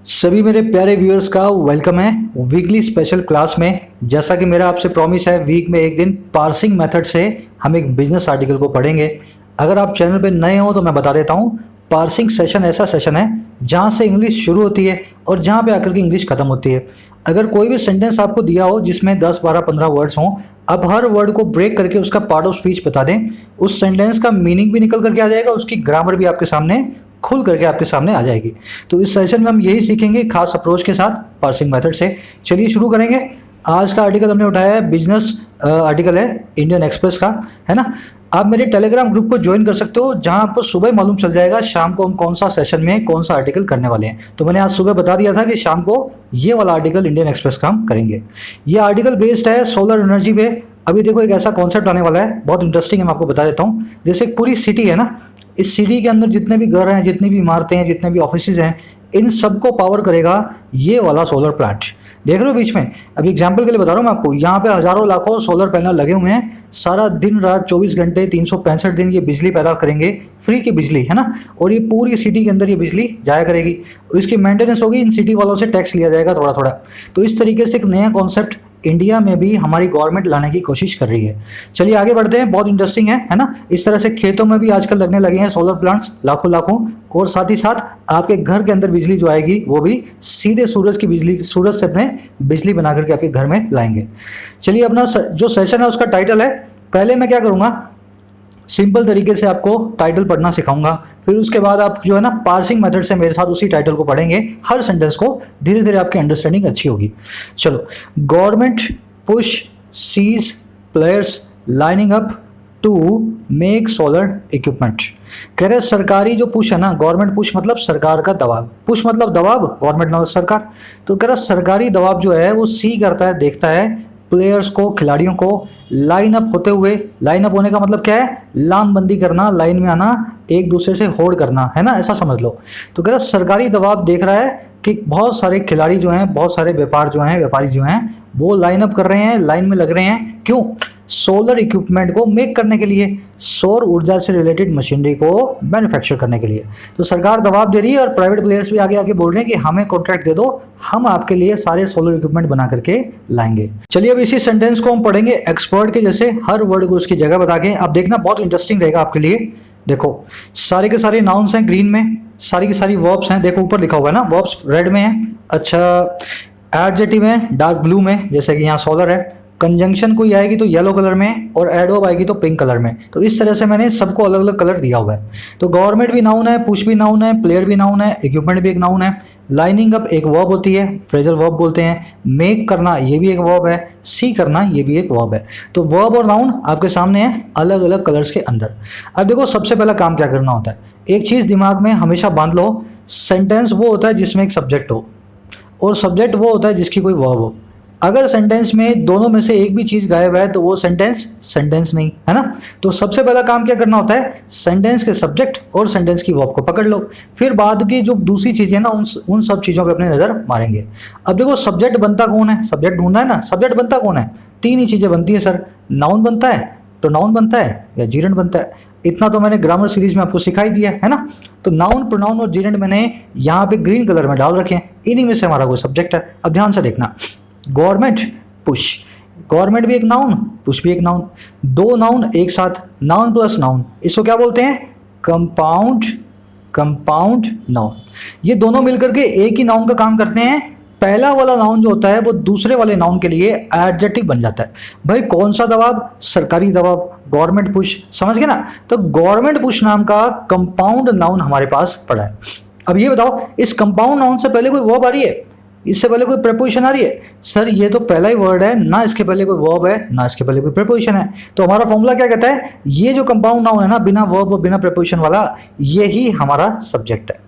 सभी मेरे प्यारे व्यूअर्स का वेलकम है वीकली स्पेशल क्लास में। जैसा कि मेरा आपसे प्रॉमिस है, वीक में एक दिन पार्सिंग मेथड से हम एक बिजनेस आर्टिकल को पढ़ेंगे। अगर आप चैनल पे नए हो तो मैं बता देता हूँ, पार्सिंग सेशन ऐसा सेशन है जहाँ से इंग्लिश शुरू होती है और जहाँ पे आकर के इंग्लिश खत्म होती है। अगर कोई भी सेंटेंस आपको दिया हो जिसमें 10, 12, 15 वर्ड्स हों, आप हर वर्ड को ब्रेक करके उसका पार्ट ऑफ स्पीच बता दें। उस सेंटेंस का मीनिंग भी निकल करके आ जाएगा, उसकी ग्रामर भी आपके सामने खुल करके आपके सामने आ जाएगी। तो इस सेशन में हम यही सीखेंगे खास अप्रोच के साथ पार्सिंग मेथड से। चलिए शुरू करेंगे। आज का आर्टिकल हमने उठाया है, बिजनेस आर्टिकल है इंडियन एक्सप्रेस का, है ना। आप मेरे टेलीग्राम ग्रुप को ज्वाइन कर सकते हो, जहां आपको सुबह मालूम चल जाएगा शाम को हम कौन सा सेशन में कौन सा आर्टिकल करने वाले हैं। तो मैंने आज सुबह बता दिया था कि शाम को ये वाला आर्टिकल इंडियन एक्सप्रेस का हम करेंगे। ये आर्टिकल बेस्ड है सोलर एनर्जी पे। अभी देखो एक ऐसा कॉन्सेप्ट आने वाला है, बहुत इंटरेस्टिंग है, मैं आपको बता देता हूँ। जैसे एक पूरी सिटी है ना, इस सिटी के अंदर जितने भी घर हैं, जितनी भी इमारतें हैं, जितने भी ऑफिसेज हैं, इन सबको पावर करेगा ये वाला सोलर प्लांट। देख रहे हो बीच में, अभी एग्जांपल के लिए बता रहा हूँ मैं आपको, यहाँ पे हजारों लाखों सोलर पैनल लगे हुए हैं। सारा दिन रात 24 घंटे 365 दिन ये बिजली पैदा करेंगे, फ्री की बिजली, है ना। और ये पूरी सिटी के अंदर ये बिजली जाया करेगी, इसकी मेंटेनेंस होगी, इन सिटी वालों से टैक्स लिया जाएगा थोड़ा थोड़ा। तो इस तरीके से एक नया कॉन्सेप्ट इंडिया में भी हमारी गवर्नमेंट लाने की कोशिश कर रही है। चलिए आगे बढ़ते हैं, बहुत इंटरेस्टिंग है ना। इस तरह से खेतों में भी आजकल लगने लगे हैं सोलर प्लांट्स लाखों लाखों, और साथ ही साथ आपके घर के अंदर बिजली जो आएगी वो भी सीधे सूरज की बिजली, सूरज से अपने बिजली बना करके आपके घर में लाएंगे। चलिए अपना जो सेशन है उसका टाइटल है, पहले मैं क्या करूँगा, सिंपल तरीके से आपको टाइटल पढ़ना सिखाऊंगा, फिर उसके बाद आप जो है ना पार्सिंग मेथड से मेरे साथ उसी टाइटल को पढ़ेंगे। हर सेंटेंस को धीरे धीरे आपकी अंडरस्टैंडिंग अच्छी होगी। चलो, government push sees players lining up to make solar equipment. कह रहे सरकारी जो पुश है ना, गवर्नमेंट पुश मतलब सरकार का दबाव, पुश मतलब दबाव, गवर्नमेंट मतलब सरकार। तो कह रहा सरकारी दबाव जो है वो सी करता है, देखता है प्लेयर्स को, खिलाड़ियों को लाइन अप होते हुए। लाइन अप होने का मतलब क्या है, लामबंदी करना, लाइन में आना, एक दूसरे से होड़ करना, है ना, ऐसा समझ लो। तो कह रहा सरकारी दबाव देख रहा है कि बहुत सारे खिलाड़ी जो हैं, बहुत सारे व्यापारी जो हैं वो लाइन अप कर रहे हैं, लाइन में लग रहे हैं। क्यों? सोलर इक्विपमेंट को मेक करने के लिए, सौर ऊर्जा से रिलेटेड मशीनरी को मैन्युफैक्चर करने के लिए। तो सरकार दबाव दे रही है और प्राइवेट प्लेयर्स भी आगे आगे बोल रहे हैं कि हमें कॉन्ट्रैक्ट दे दो, हम आपके लिए सारे सोलर इक्विपमेंट बना करके लाएंगे। चलिए अब इसी सेंटेंस को हम पढ़ेंगे एक्सपर्ट के जैसे, हर वर्ड को उसकी जगह बता के। आप देखना बहुत इंटरेस्टिंग रहेगा आपके लिए। देखो सारे के सारे नाउन्स हैं ग्रीन में, सारी की सारी वर्ब्स हैं, देखो ऊपर लिखा हुआ है ना, वर्ब्स रेड में है। अच्छा, एडजेक्टिव है डार्क ब्लू में, जैसे कि यहाँ सोलर है। कंजंक्शन कोई आएगी तो येलो कलर में, और एडवर्ब आएगी तो पिंक कलर में। तो इस तरह से मैंने सबको अलग अलग कलर दिया हुआ है। तो गवर्नमेंट भी नाउन है, पुश भी नाउन है, प्लेयर भी नाउन है, इक्विपमेंट भी एक नाउन है। लाइनिंग अप एक वर्ब होती है, फ्रेजल वर्ब बोलते हैं। मेक करना ये भी एक वर्ब है, सी करना ये भी एक वर्ब है। तो वर्ब और नाउन आपके सामने है अलग अलग कलर्स के अंदर। अब देखो सबसे पहला काम क्या करना होता है, एक चीज़ दिमाग में हमेशा बांध लो, सेंटेंस वो होता है जिसमें एक सब्जेक्ट हो, और सब्जेक्ट वो होता है जिसकी कोई वर्ब हो। अगर सेंटेंस में दोनों में से एक भी चीज गायब है तो वो सेंटेंस नहीं, है ना। तो सबसे पहला काम क्या करना होता है, सेंटेंस के सब्जेक्ट और सेंटेंस की वर्ब को पकड़ लो, फिर बाद की जो दूसरी चीजें ना उन सब चीजों पे अपनी नजर मारेंगे। अब देखो सब्जेक्ट बनता कौन है, सब्जेक्ट ढूंढना है ना, सब्जेक्ट बनता कौन है, तीन ही चीजें बनती है सर, नाउन बनता है, प्रोनाउन बनता है, या जीरेंड बनता है। इतना तो मैंने ग्रामर सीरीज में आपको सिखाई दिया है ना। तो नाउन, प्रोनाउन और जीरेंड मैंने यहाँ पे ग्रीन कलर में डाल रखे हैं, इन्हीं में से हमारा कोई सब्जेक्ट है। अब ध्यान से देखना, गवर्नमेंट पुश, गवर्नमेंट भी एक नाउन, पुश भी एक नाउन, दो नाउन एक साथ, नाउन प्लस नाउन, इसको क्या बोलते हैं, कंपाउंड नाउन। ये दोनों मिलकर के एक ही नाउन का काम करते हैं। पहला वाला नाउन जो होता है वो दूसरे वाले नाउन के लिए एडजेक्टिव बन जाता है। भाई कौन सा दबाव, सरकारी दबाव, गवर्नमेंट पुश, समझ गए ना। तो गवर्नमेंट पुश नाम का कंपाउंड नाउन हमारे पास पड़ा है। अब ये बताओ, इस कंपाउंड नाउन से पहले कोई वर्ब आ रही है, इससे पहले कोई प्रेपोजिशन आ रही है? सर ये तो पहला ही वर्ड है ना, इसके पहले कोई वर्ब है ना इसके पहले कोई प्रेपोजिशन है। तो हमारा फॉर्मूला क्या कहता है, ये जो कंपाउंड नाउन है ना, बिना वर्ब और बिना प्रेपोजिशन वाला, ये ही हमारा सब्जेक्ट है।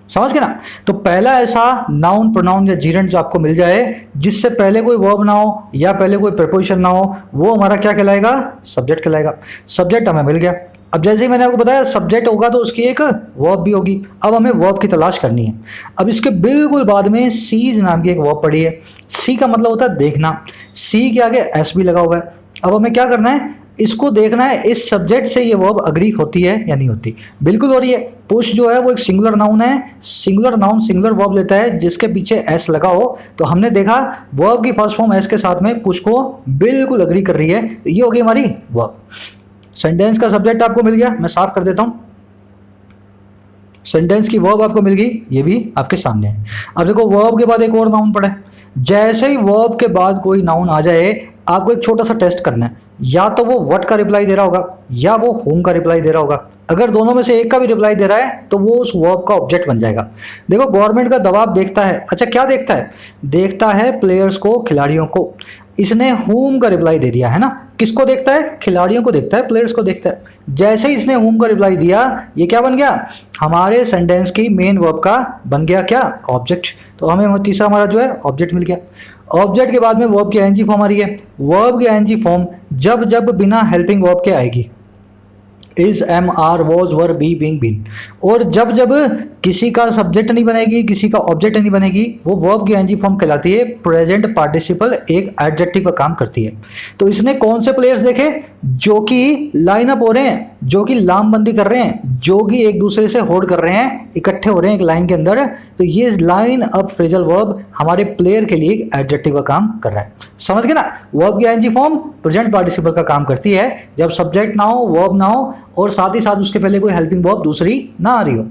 समझ गए ना। तो पहला ऐसा नाउन, प्रोनाउन या जीरेंड जो आपको मिल जाए जिससे पहले कोई वर्ब ना हो या पहले कोई प्रेपोजिशन ना हो, वो हमारा क्या कहलाएगा, सब्जेक्ट कहलाएगा। सब्जेक्ट हमें मिल गया। अब जैसे ही मैंने आपको बताया सब्जेक्ट होगा तो उसकी एक वर्ब भी होगी। अब हमें वर्ब की तलाश करनी है। अब इसके बिल्कुल बाद में सीज नाम की एक वर्ब पड़ी है। सी का मतलब होता है देखना, सी के आगे एस भी लगा हुआ है। अब हमें क्या करना है, इसको देखना है इस सब्जेक्ट से ये वर्ब अग्री होती है या नहीं होती। बिल्कुल हो रही है। पुश जो है वो एक सिंगुलर नाउन है, सिंगुलर नाउन सिंगुलर वर्ब लेता है जिसके पीछे एस लगा हो। तो हमने देखा वर्ब की फर्स्ट फॉर्म एस के साथ में पुश को बिल्कुल अग्री कर रही है, तो ये हो गई हमारी वर्ब। सेंटेंस का सब्जेक्ट आपको मिल गया, मैं साफ कर देता हूं। सेंटेंस की वर्ब आपको मिल गई, ये भी आपके सामने है। अब देखो वर्ब के बाद एक और नाउन पड़ा है। जैसे ही वर्ब के बाद कोई नाउन आ जाए आपको एक छोटा सा टेस्ट करना है, या तो वो व्हाट का रिप्लाई दे रहा होगा या वो होम का रिप्लाई दे रहा होगा। अगर दोनों में से एक का भी रिप्लाई दे रहा है तो वो उस वर्ब का ऑब्जेक्ट बन जाएगा। देखो गवर्नमेंट का दबाव देखता है, अच्छा क्या देखता है, देखता है प्लेयर्स को, खिलाड़ियों को। इसने होम का रिप्लाई दे दिया है ना, किसको देखता है, खिलाड़ियों को देखता है, प्लेयर्स को देखता है। जैसे ही इसने होम का रिप्लाई दिया ये क्या बन गया, हमारे सेंटेंस की मेन वर्ब का बन गया क्या, ऑब्जेक्ट। तो हमें तीसरा हमारा जो है ऑब्जेक्ट मिल गया। ऑब्जेक्ट के बाद में वर्ब की आईएनजी फॉर्म आ रही है। वर्ब की आईएनजी फॉर्म जब जब बिना हेल्पिंग वर्ब के आएगी, is, am, are, was, were, be, being, been, और जब जब किसी का सब्जेक्ट नहीं बनेगी, किसी का ऑब्जेक्ट नहीं बनेगी, वो वर्ब की आईएनजी फॉर्म कहलाती है। प्रेजेंट पार्टिसिपल एक एडजेक्टिव का काम करती है। तो इसने कौन से प्लेयर्स देखे, जो कि लाइन अप हो रहे हैं, जो कि लामबंदी कर रहे हैं, जो कि एक दूसरे से होल्ड कर रहे हैं, इकट्ठे हो रहे हैं एक लाइन के अंदर। तो ये लाइन अप फ्रेजल वर्ब हमारे प्लेयर के लिए एक एडजेक्टिव का काम कर रहा है। समझ गए ना, वर्ब की आईएनजी फॉर्म प्रेजेंट पार्टिसिपल का काम करती है जब सब्जेक्ट ना हो, वर्ब ना हो, और साथ ही साथ उसके पहले कोई हेल्पिंग वर्ब दूसरी ना आ रही हो।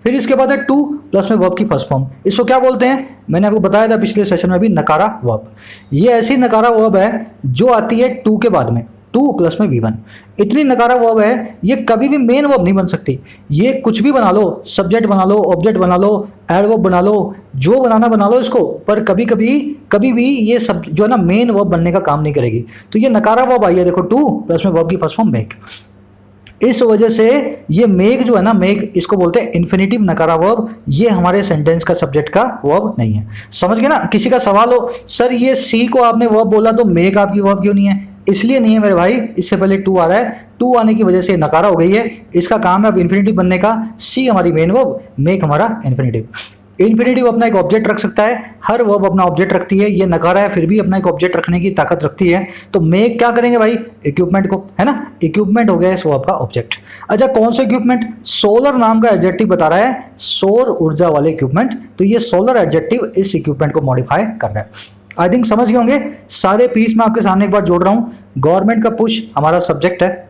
फिर इसके बाद है टू प्लस में वर्ब की फर्स्ट फॉर्म। इसको क्या बोलते हैं, मैंने आपको बताया था पिछले सेशन में भी, नकारा वर्ब। ये ऐसी नकारा वर्ब है जो आती है टू के बाद में, टू प्लस में वी1। इतनी नकारा वर्ब है ये कभी भी मेन वर्ब नहीं बन सकती। ये कुछ भी बना लो, सब्जेक्ट बना लो, ऑब्जेक्ट बना लो, एडवर्ब बना लो, जो बनाना बना लो इसको, पर कभी भी ये सब जो है ना मेन वर्ब बनने का काम नहीं करेगी। तो ये नकारा वर्ब आई है, देखो टू प्लस में वर्ब की फर्स्ट फॉर्म मेक। इस वजह से ये मेक जो है ना, मेक इसको बोलते हैं इन्फिनिटिव नकारा वर्ब। ये हमारे सेंटेंस का सब्जेक्ट का वर्ब नहीं है। समझ गए ना। किसी का सवाल हो, सर ये सी को आपने वर्ब बोला तो मेक आपकी वर्ब क्यों नहीं है, इसलिए नहीं है मेरे भाई, इससे पहले टू आ रहा है, टू आने की वजह से नकारा हो गई है। इसका काम है अब इन्फिनिटिव बनने का। सी हमारी मेन वर्ब, मेक हमारा इन्फिनिटिव। इन्फिनिटिव अपना एक ऑब्जेक्ट रख सकता है, हर वर्ब अपना ऑब्जेक्ट रखती है। ये नकारा है फिर भी अपना एक ऑब्जेक्ट रखने की ताकत रखती है। तो मेक क्या करेंगे भाई, इक्विपमेंट को, है ना, इक्विपमेंट हो गया इस वर्ब का ऑब्जेक्ट। अच्छा कौन सा इक्विपमेंट, सोलर नाम का एडजेक्टिव बता रहा है, सौर ऊर्जा वाले इक्विपमेंट। तो ये सोलर एडजेक्टिव इस इक्विपमेंट को मॉडिफाई कर रहा है। आई थिंक समझ गए होंगे। सारे पीस मैं आपके सामने एक बार जोड़ रहा हूँ। गवर्नमेंट का पुश हमारा सब्जेक्ट है,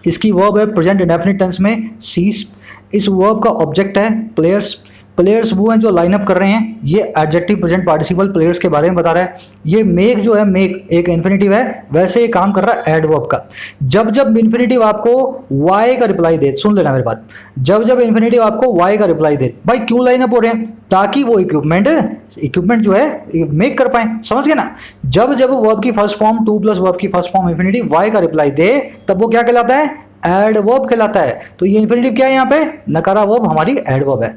इसकी वर्ब है प्रेजेंट इंडेफिनिट टेंस में सीज। इस वर्ब का ऑब्जेक्ट है प्लेयर्स। प्लेयर्स वो हैं जो लाइन अप कर रहे हैं। ये एडजेक्टिव प्रेजेंट पार्टिसिपल प्लेयर्स के बारे में बता रहा है। ये मेक जो है, मेक एक इन्फिनिटिव है, वैसे ये काम कर रहा है एडवर्ब का। जब जब इन्फिनिटिव आपको वाई का रिप्लाई दे, सुन लेना मेरी बात, जब जब इन्फिनिटिव आपको वाई का रिप्लाई दे, भाई क्यों लाइन अप हो रहे हैं, ताकि वो इक्विपमेंट जो है मेक कर पाए। समझ गए ना। जब जब वर्ब की first form two plus verb की फर्स्ट फॉर्म इन्फिनिटिव वाई का रिप्लाई दे, तब वो क्या कहलाता है, एडवर्ब कहलाता है। तो ये इन्फिनिटिव क्या है यहाँ पे, नकारा वर्ब हमारी एडवर्ब है।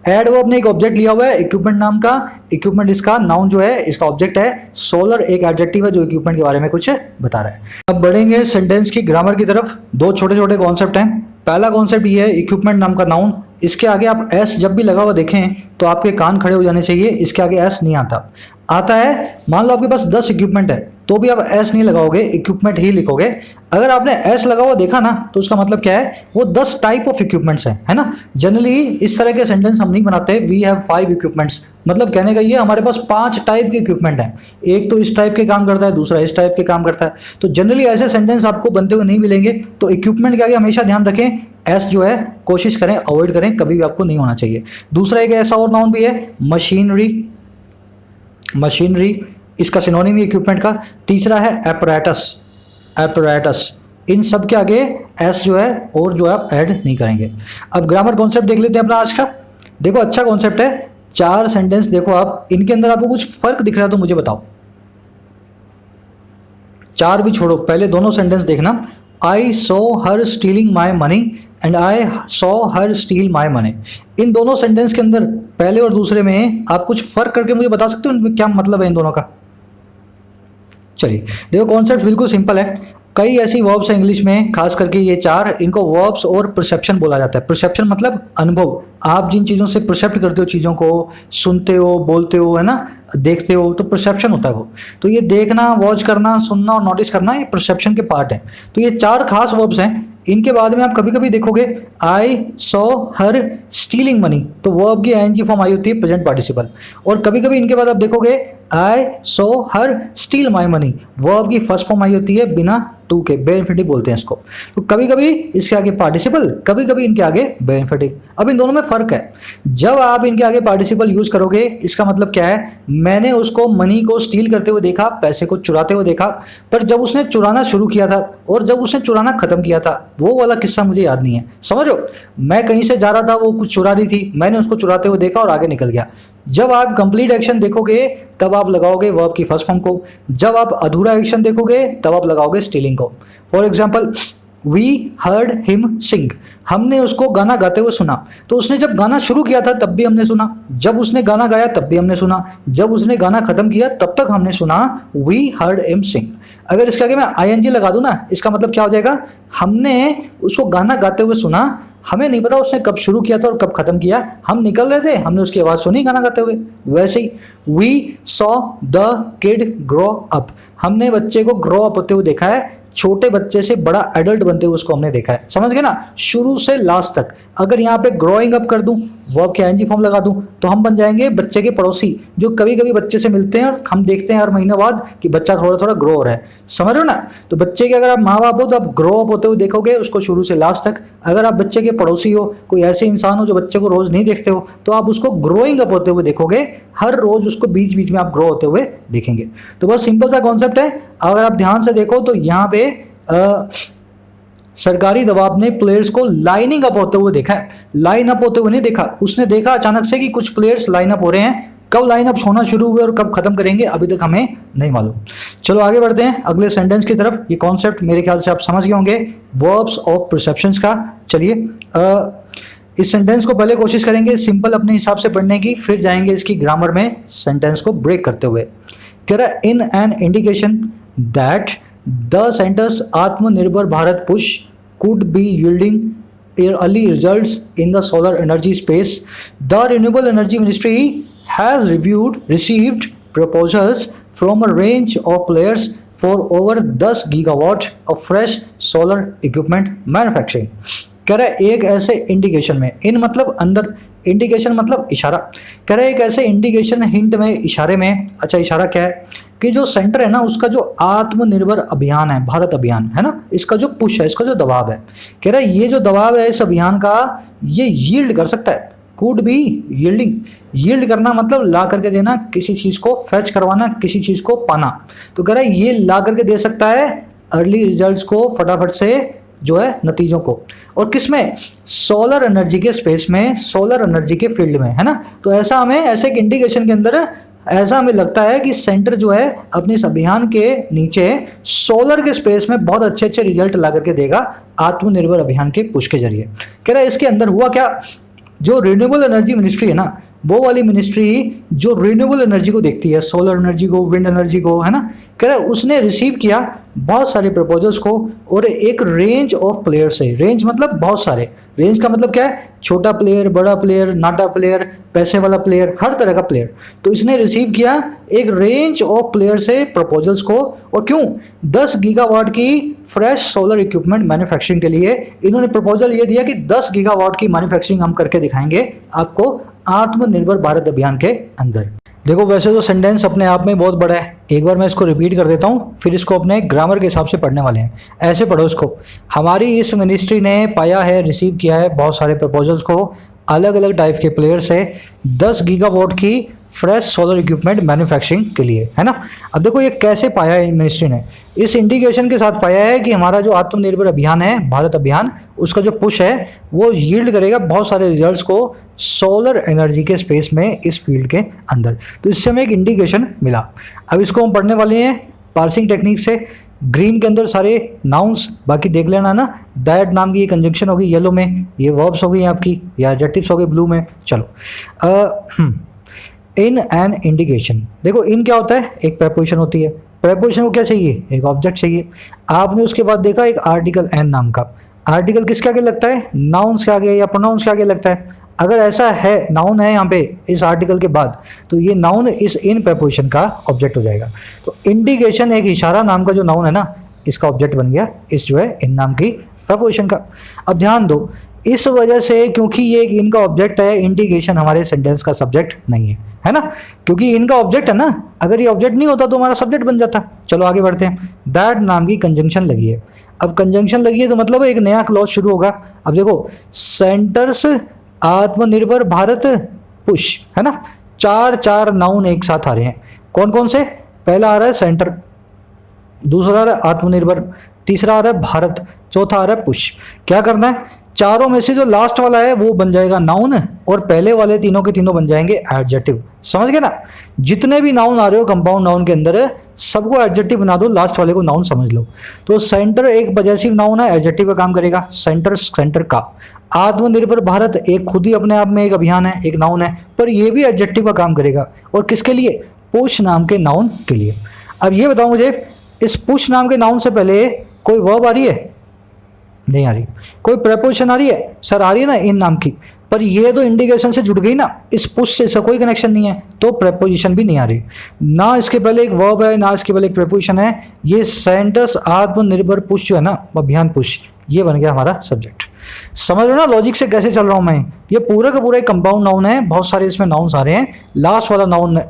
एडवर्ब ने एक ऑब्जेक्ट लिया हुआ है इक्विपमेंट नाम का। इक्विपमेंट इसका नाउन जो है, इसका ऑब्जेक्ट है। सोलर एक एडजेक्टिव है जो इक्विपमेंट के बारे में कुछ बता रहा है। अब बढ़ेंगे सेंटेंस की ग्रामर की तरफ। दो छोटे छोटे कॉन्सेप्ट हैं। पहला कॉन्सेप्ट ये है इक्विपमेंट नाम का नाउन। इसके आगे आप एस जब भी लगा हुआ देखें तो आपके कान खड़े हो जाने चाहिए। इसके आगे एस नहीं आता है। मान लो आपके पास 10 इक्विपमेंट है तो भी आप एस नहीं लगाओगे, इक्विपमेंट ही लिखोगे। अगर आपने एस लगा हुआ देखा ना तो उसका मतलब क्या है, वो 10 टाइप ऑफ इक्विपमेंट्स हैं, है ना। जनरली इस तरह के सेंटेंस हम नहीं बनाते, वी हैव 5 इक्विपमेंट्स। मतलब कहने का ये हमारे पास 5 टाइप के इक्विपमेंट हैं। एक तो इस टाइप के काम करता है, दूसरा इस टाइप के काम करता है। तो जनरली ऐसे सेंटेंस आपको बनते हुए नहीं मिलेंगे। तो इक्विपमेंट के आगे हमेशा ध्यान रखें, एस जो है कोशिश करें अवॉइड करें, कभी भी आपको नहीं होना चाहिए। दूसरा एक ऐसा और नाउन भी है मशीनरी। मशीनरी इसका सिनोनिम ही इक्विपमेंट का। तीसरा है एपरेटस। इन सब के आगे एस जो है और जो है आप ऐड नहीं करेंगे। अब ग्रामर कॉन्सेप्ट देख लेते हैं अपना आज का। देखो अच्छा कॉन्सेप्ट है। 4 सेंटेंस देखो आप, इनके अंदर आपको कुछ फर्क दिख रहा है तो मुझे बताओ। 4 भी छोड़ो, पहले दोनों सेंटेंस देखना। I saw her stealing my money and I saw her steal my money. इन दोनों सेंटेंस के अंदर पहले और दूसरे में आप कुछ फर्क करके मुझे बता सकते हो इनमें क्या मतलब है इन दोनों का। चलिए देखो कॉन्सेप्ट बिल्कुल सिंपल है। कई ऐसी वर्ब्स हैं इंग्लिश में, खास करके ये चार, इनको वर्ब्स और परसेप्शन बोला जाता है। परसेप्शन मतलब अनुभव, आप जिन चीज़ों से परसेप्ट करते हो, चीज़ों को सुनते हो, बोलते हो, है ना, देखते हो, तो परसेप्शन होता है वो। तो ये देखना, वॉच करना, सुनना और नोटिस करना, ये परसेप्शन के पार्ट हैं। तो ये चार खास वर्ब्स हैं। इनके बाद में आप कभी कभी देखोगे आई सॉ हर स्टीलिंग मनी, तो वर्ब की आईएनजी फॉर्म आई होती है प्रेजेंट पार्टिसिपल। और कभी कभी इनके बाद आप देखोगे आई saw her steal my money, verb की फर्स्ट फॉर्म आई होती है बिना टू के, बे इन्फिनिटिव बोलते हैं इसको। तो कभी कभी इसके आगे पार्टिसिपल, कभी कभी इनके आगे बे इन्फिनिटिव। अब इन दोनों में फर्क है। जब आप इनके आगे पार्टिसिपल यूज करोगे, इसका मतलब क्या है, मैंने उसको मनी को स्टील करते हुए देखा, पैसे को चुराते हुए देखा, पर जब उसने चुराना शुरू किया था और जब उसने चुराना खत्म किया था, वो वाला किस्सा मुझे याद नहीं है। समझो, मैं कहीं से जा रहा था, वो कुछ चुरा रही थी, मैंने उसको चुराते हुए देखा और आगे निकल गया। जब आप कंप्लीट एक्शन देखोगे तब आप लगाओगे वर्ब की फर्स्ट फॉर्म को, जब आप अधूरा एक्शन देखोगे तब आप लगाओगे स्टीलिंग को। For example, we heard him sing, हमने उसको गाना गाते हुए सुना। तो उसने जब गाना शुरू किया था तब भी हमने सुना, जब उसने गाना गाया तब भी हमने सुना, जब उसने गाना खत्म किया तब तक हमने सुना। We heard him sing. अगर इसके आगे मैं आईएनजी लगा दूं ना, इसका मतलब क्या हो जाएगा, हमने उसको गाना गाते हुए सुना, हमें नहीं पता उसने कब शुरू किया था और कब खत्म किया, हम निकल रहे थे, हमने उसकी आवाज़ सुनी गाना गाते हुए। वैसे ही we saw the kid grow up, हमने बच्चे को ग्रो अप होते हुए देखा है, छोटे बच्चे से बड़ा एडल्ट बनते हुए उसको हमने देखा है। समझ गए ना, शुरू से लास्ट तक। अगर यहाँ पे ग्रोइंग अप कर दूं, वर्ब के आईएनजी फॉर्म लगा दूं, तो हम बन जाएंगे बच्चे के पड़ोसी, जो कभी कभी बच्चे से मिलते हैं और हम देखते हैं हर महीने बाद कि बच्चा थोड़ा थोड़ा ग्रो हो रहा है। समझ रहे हो ना। तो बच्चे के अगर आप माँ बाप हो तो आप ग्रो अप होते हुए देखोगे उसको शुरू से लास्ट तक। अगर आप बच्चे के पड़ोसी हो, कोई ऐसे इंसान हो जो बच्चे को रोज नहीं देखते हो, तो आप उसको ग्रोइंग अप होते हुए देखोगे, हर रोज उसको बीच बीच में आप ग्रो होते हुए देखेंगे। तो बस सिंपल सा कॉन्सेप्ट है। अगर आप ध्यान से देखो तो यहाँ पे सरकारी दबाव ने प्लेयर्स को लाइनिंग अप होते हुए देखा है, लाइन अप होते हुए नहीं देखा। उसने देखा अचानक से कि कुछ प्लेयर्स लाइन अप हो रहे हैं, कब लाइन अप होना शुरू हुए और कब खत्म करेंगे अभी तक हमें नहीं मालूम। चलो आगे बढ़ते हैं अगले सेंटेंस की तरफ। ये कॉन्सेप्ट मेरे ख्याल से आप समझ गए होंगे, वर्ब्स ऑफ परसेप्शंस का। चलिए इस सेंटेंस को पहले कोशिश करेंगे सिंपल अपने हिसाब से पढ़ने की, फिर जाएंगे इसकी ग्रामर में सेंटेंस को ब्रेक करते हुए। कह रहा है in an indication that the sentence Atmanirbhar Bharat push could be yielding early results in the solar energy space, the Renewable Energy Ministry has received proposals from a range of players for over 10 gigawatt of fresh solar equipment manufacturing। कह रहा है एक ऐसे indication में, इन मतलब अंदर, indication मतलब इशारा। कह रहा है एक ऐसे इंडिकेशन, हिंट में, इशारे में। अच्छा इशारा क्या है कि जो सेंटर है ना उसका जो आत्मनिर्भर अभियान है, भारत अभियान है ना, इसका जो पुश है, इसका जो दबाव है, कह रहा है ये जो दबाव है इस अभियान का, ये यील्ड कर सकता है। कुड बी यील्डिंग, यील्ड करना मतलब ला करके देना, किसी चीज़ को फेच करवाना, किसी चीज़ को पाना। तो कह रहा है ये ला करके दे सकता है अर्ली रिजल्ट्स को, फटाफट से जो है नतीजों को। और किसमें, सोलर एनर्जी के स्पेस में, सोलर एनर्जी के फील्ड में, है ना। तो ऐसा हमें, ऐसे एक इंडिकेशन के अंदर ऐसा हमें लगता है कि सेंटर जो है अपने इस अभियान के नीचे सोलर के स्पेस में बहुत अच्छे अच्छे रिजल्ट ला करके देगा आत्मनिर्भर अभियान के पुश के जरिए। कह रहा है इसके अंदर हुआ क्या, जो रिन्यूएबल एनर्जी मिनिस्ट्री है ना, वो वाली मिनिस्ट्री जो रिन्यूएबल एनर्जी को देखती है, सोलर एनर्जी को, विंड एनर्जी को, है ना, कह रहा है उसने रिसीव किया बहुत सारे प्रपोजल्स को और एक रेंज ऑफ प्लेयर से। रेंज मतलब बहुत सारे, रेंज का मतलब क्या है, छोटा प्लेयर, बड़ा प्लेयर, नाटा प्लेयर, पैसे वाला प्लेयर, हर तरह का प्लेयर। तो इसने रिसीव किया एक रेंज ऑफ प्लेयर से प्रपोजल्स को। और क्यों, 10 गीगावाट की फ्रेश सोलर इक्विपमेंट मैन्युफैक्चरिंग के लिए इन्होंने प्रपोजल ये दिया कि 10 गीगावाट की मैन्युफैक्चरिंग हम करके दिखाएंगे आपको आत्मनिर्भर भारत अभियान के अंदर। देखो वैसे तो सेंटेंस अपने आप में बहुत बड़ा है, एक बार मैं इसको रिपीट कर देता हूँ, फिर इसको अपने ग्रामर के हिसाब से पढ़ने वाले हैं। ऐसे पढ़ो इसको, हमारी इस मिनिस्ट्री ने पाया है, रिसीव किया है बहुत सारे प्रपोजल्स को अलग अलग टाइप के प्लेयर से 10 गीगावाट की फ्रेश सोलर इक्विपमेंट मैन्युफैक्चरिंग के लिए, है ना। अब देखो ये कैसे पाया है मिनिस्ट्री ने, इस इंडिकेशन के साथ पाया है कि हमारा जो आत्मनिर्भर अभियान है, भारत अभियान, उसका जो पुश है वो यील्ड करेगा बहुत सारे रिजल्ट्स को सोलर एनर्जी के स्पेस में, इस फील्ड के अंदर। तो इससे हमें एक इंडिकेशन मिला। अब इसको हम पढ़ने वाले हैं पार्सिंग टेक्निक से। ग्रीन के अंदर सारे नाउन्स, बाकी देख लेना ना, दैट नाम की ये कंजंक्शन होगी येलो में, ये वर्ब्स हो गई आपकी, या एडजेक्टिव्स हो गए ब्लू में। चलो इन एन इंडिकेशन, देखो इन क्या होता है, एक प्रेपोजिशन होती है, प्रेपोजिशन को क्या चाहिए, एक ऑब्जेक्ट चाहिए। आपने उसके बाद देखा एक आर्टिकल एन नाम का, आर्टिकल किसके आगे लगता है, नाउन्स के आगे या प्रोनाउंस के आगे लगता है। अगर ऐसा है, नाउन है यहाँ पे इस आर्टिकल के बाद, तो ये नाउन इस इन प्रेपोजिशन का ऑब्जेक्ट हो जाएगा। तो इंडिकेशन एक इशारा नाम का जो नाउन है ना, इसका ऑब्जेक्ट बन गया इस जो है इन नाम की प्रेपोजिशन का। अब ध्यान दो, इस वजह से क्योंकि ये एक इनका ऑब्जेक्ट है, इंडिकेशन हमारे सेंटेंस का सब्जेक्ट नहीं है ना, क्योंकि इनका ऑब्जेक्ट है ना, अगर ये ऑब्जेक्ट नहीं होता तो हमारा सब्जेक्ट बन जाता। चलो आगे बढ़ते हैं। दैट नाम की कंजंक्शन लगी है। अब कंजंक्शन लगी है तो मतलब एक नया क्लॉज शुरू होगा। अब देखो, सेंटर्स आत्मनिर्भर भारत पुश, है ना, चार नाउन एक साथ आ रहे हैं। कौन कौन से, पहला आ रहा है सेंटर, दूसरा आ रहा है आत्मनिर्भर, तीसरा आ रहा है भारत, चौथा आ रहा है पुश। क्या करना है, चारों में से जो लास्ट वाला है वो बन जाएगा नाउन और पहले वाले तीनों के तीनों बन जाएंगे एडजेक्टिव। समझ गए ना, जितने भी नाउन आ रहे हो कंपाउंड नाउन के अंदर सबको एडजेक्टिव बना दो, लास्ट वाले को नाउन समझ लो। तो सेंटर एक पजेसिव नाउन है, एडजेक्टिव का काम करेगा, सेंटर सेंटर का। आत्मनिर्भर भारत एक खुद ही अपने आप में एक अभियान है, एक नाउन है, पर ये भी एडजेक्टिव का काम करेगा। और किसके लिए, पुश नाम के नाउन के लिए। अब ये बताओ मुझे, इस पुश नाम के नाउन से पहले कोई वर्ब आ रही है, नहीं आ रही। कोई प्रेपोजिशन आ रही है, सर आ रही है ना इन नाम की, पर ये तो इंडिकेशन से जुड़ गई ना, इस पुश से इसका कोई कनेक्शन नहीं है, तो प्रेपोजिशन भी नहीं आ रही। ना इसके पहले एक वर्ब है, ना इसके पहले एक प्रेपोजिशन है। ये सेंटर्स आत्मनिर्भर पुश जो है ना, अभियान पुश, ये बन गया हमारा सब्जेक्ट। समझ रहे हो ना लॉजिक से कैसे चल रहा हूं मैं। ये पूरा का पूरा एक कंपाउंड नाउन है, बहुत सारे इसमें नाउन्स आ रहे हैं, लास्ट वाला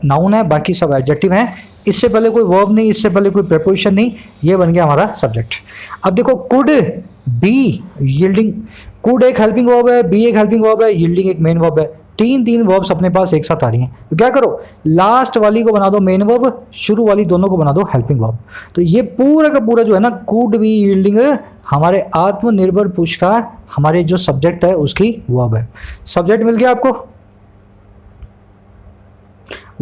नाउन है, बाकी सब एडजेक्टिव हैं। इससे पहले कोई वर्ब नहीं, इससे पहले कोई प्रेपोजिशन नहीं, ये बन गया हमारा सब्जेक्ट। अब देखो, कुड बी यील्डिंग, कुड एक हेल्पिंग वर्ब है, बी एक हेल्पिंग वर्ब है, यील्डिंग एक मेन वर्ब है। तीन वर्ब्स अपने पास एक साथ आ रही हैं, तो क्या करो, लास्ट वाली को बना दो मेन वर्ब, शुरू वाली दोनों को बना दो हेल्पिंग वर्ब। तो ये पूरा का पूरा जो है ना, कुड बी यील्डिंग हमारे आत्मनिर्भर पुश का हमारे जो सब्जेक्ट है उसकी वर्ब है। सब्जेक्ट मिल गया आपको,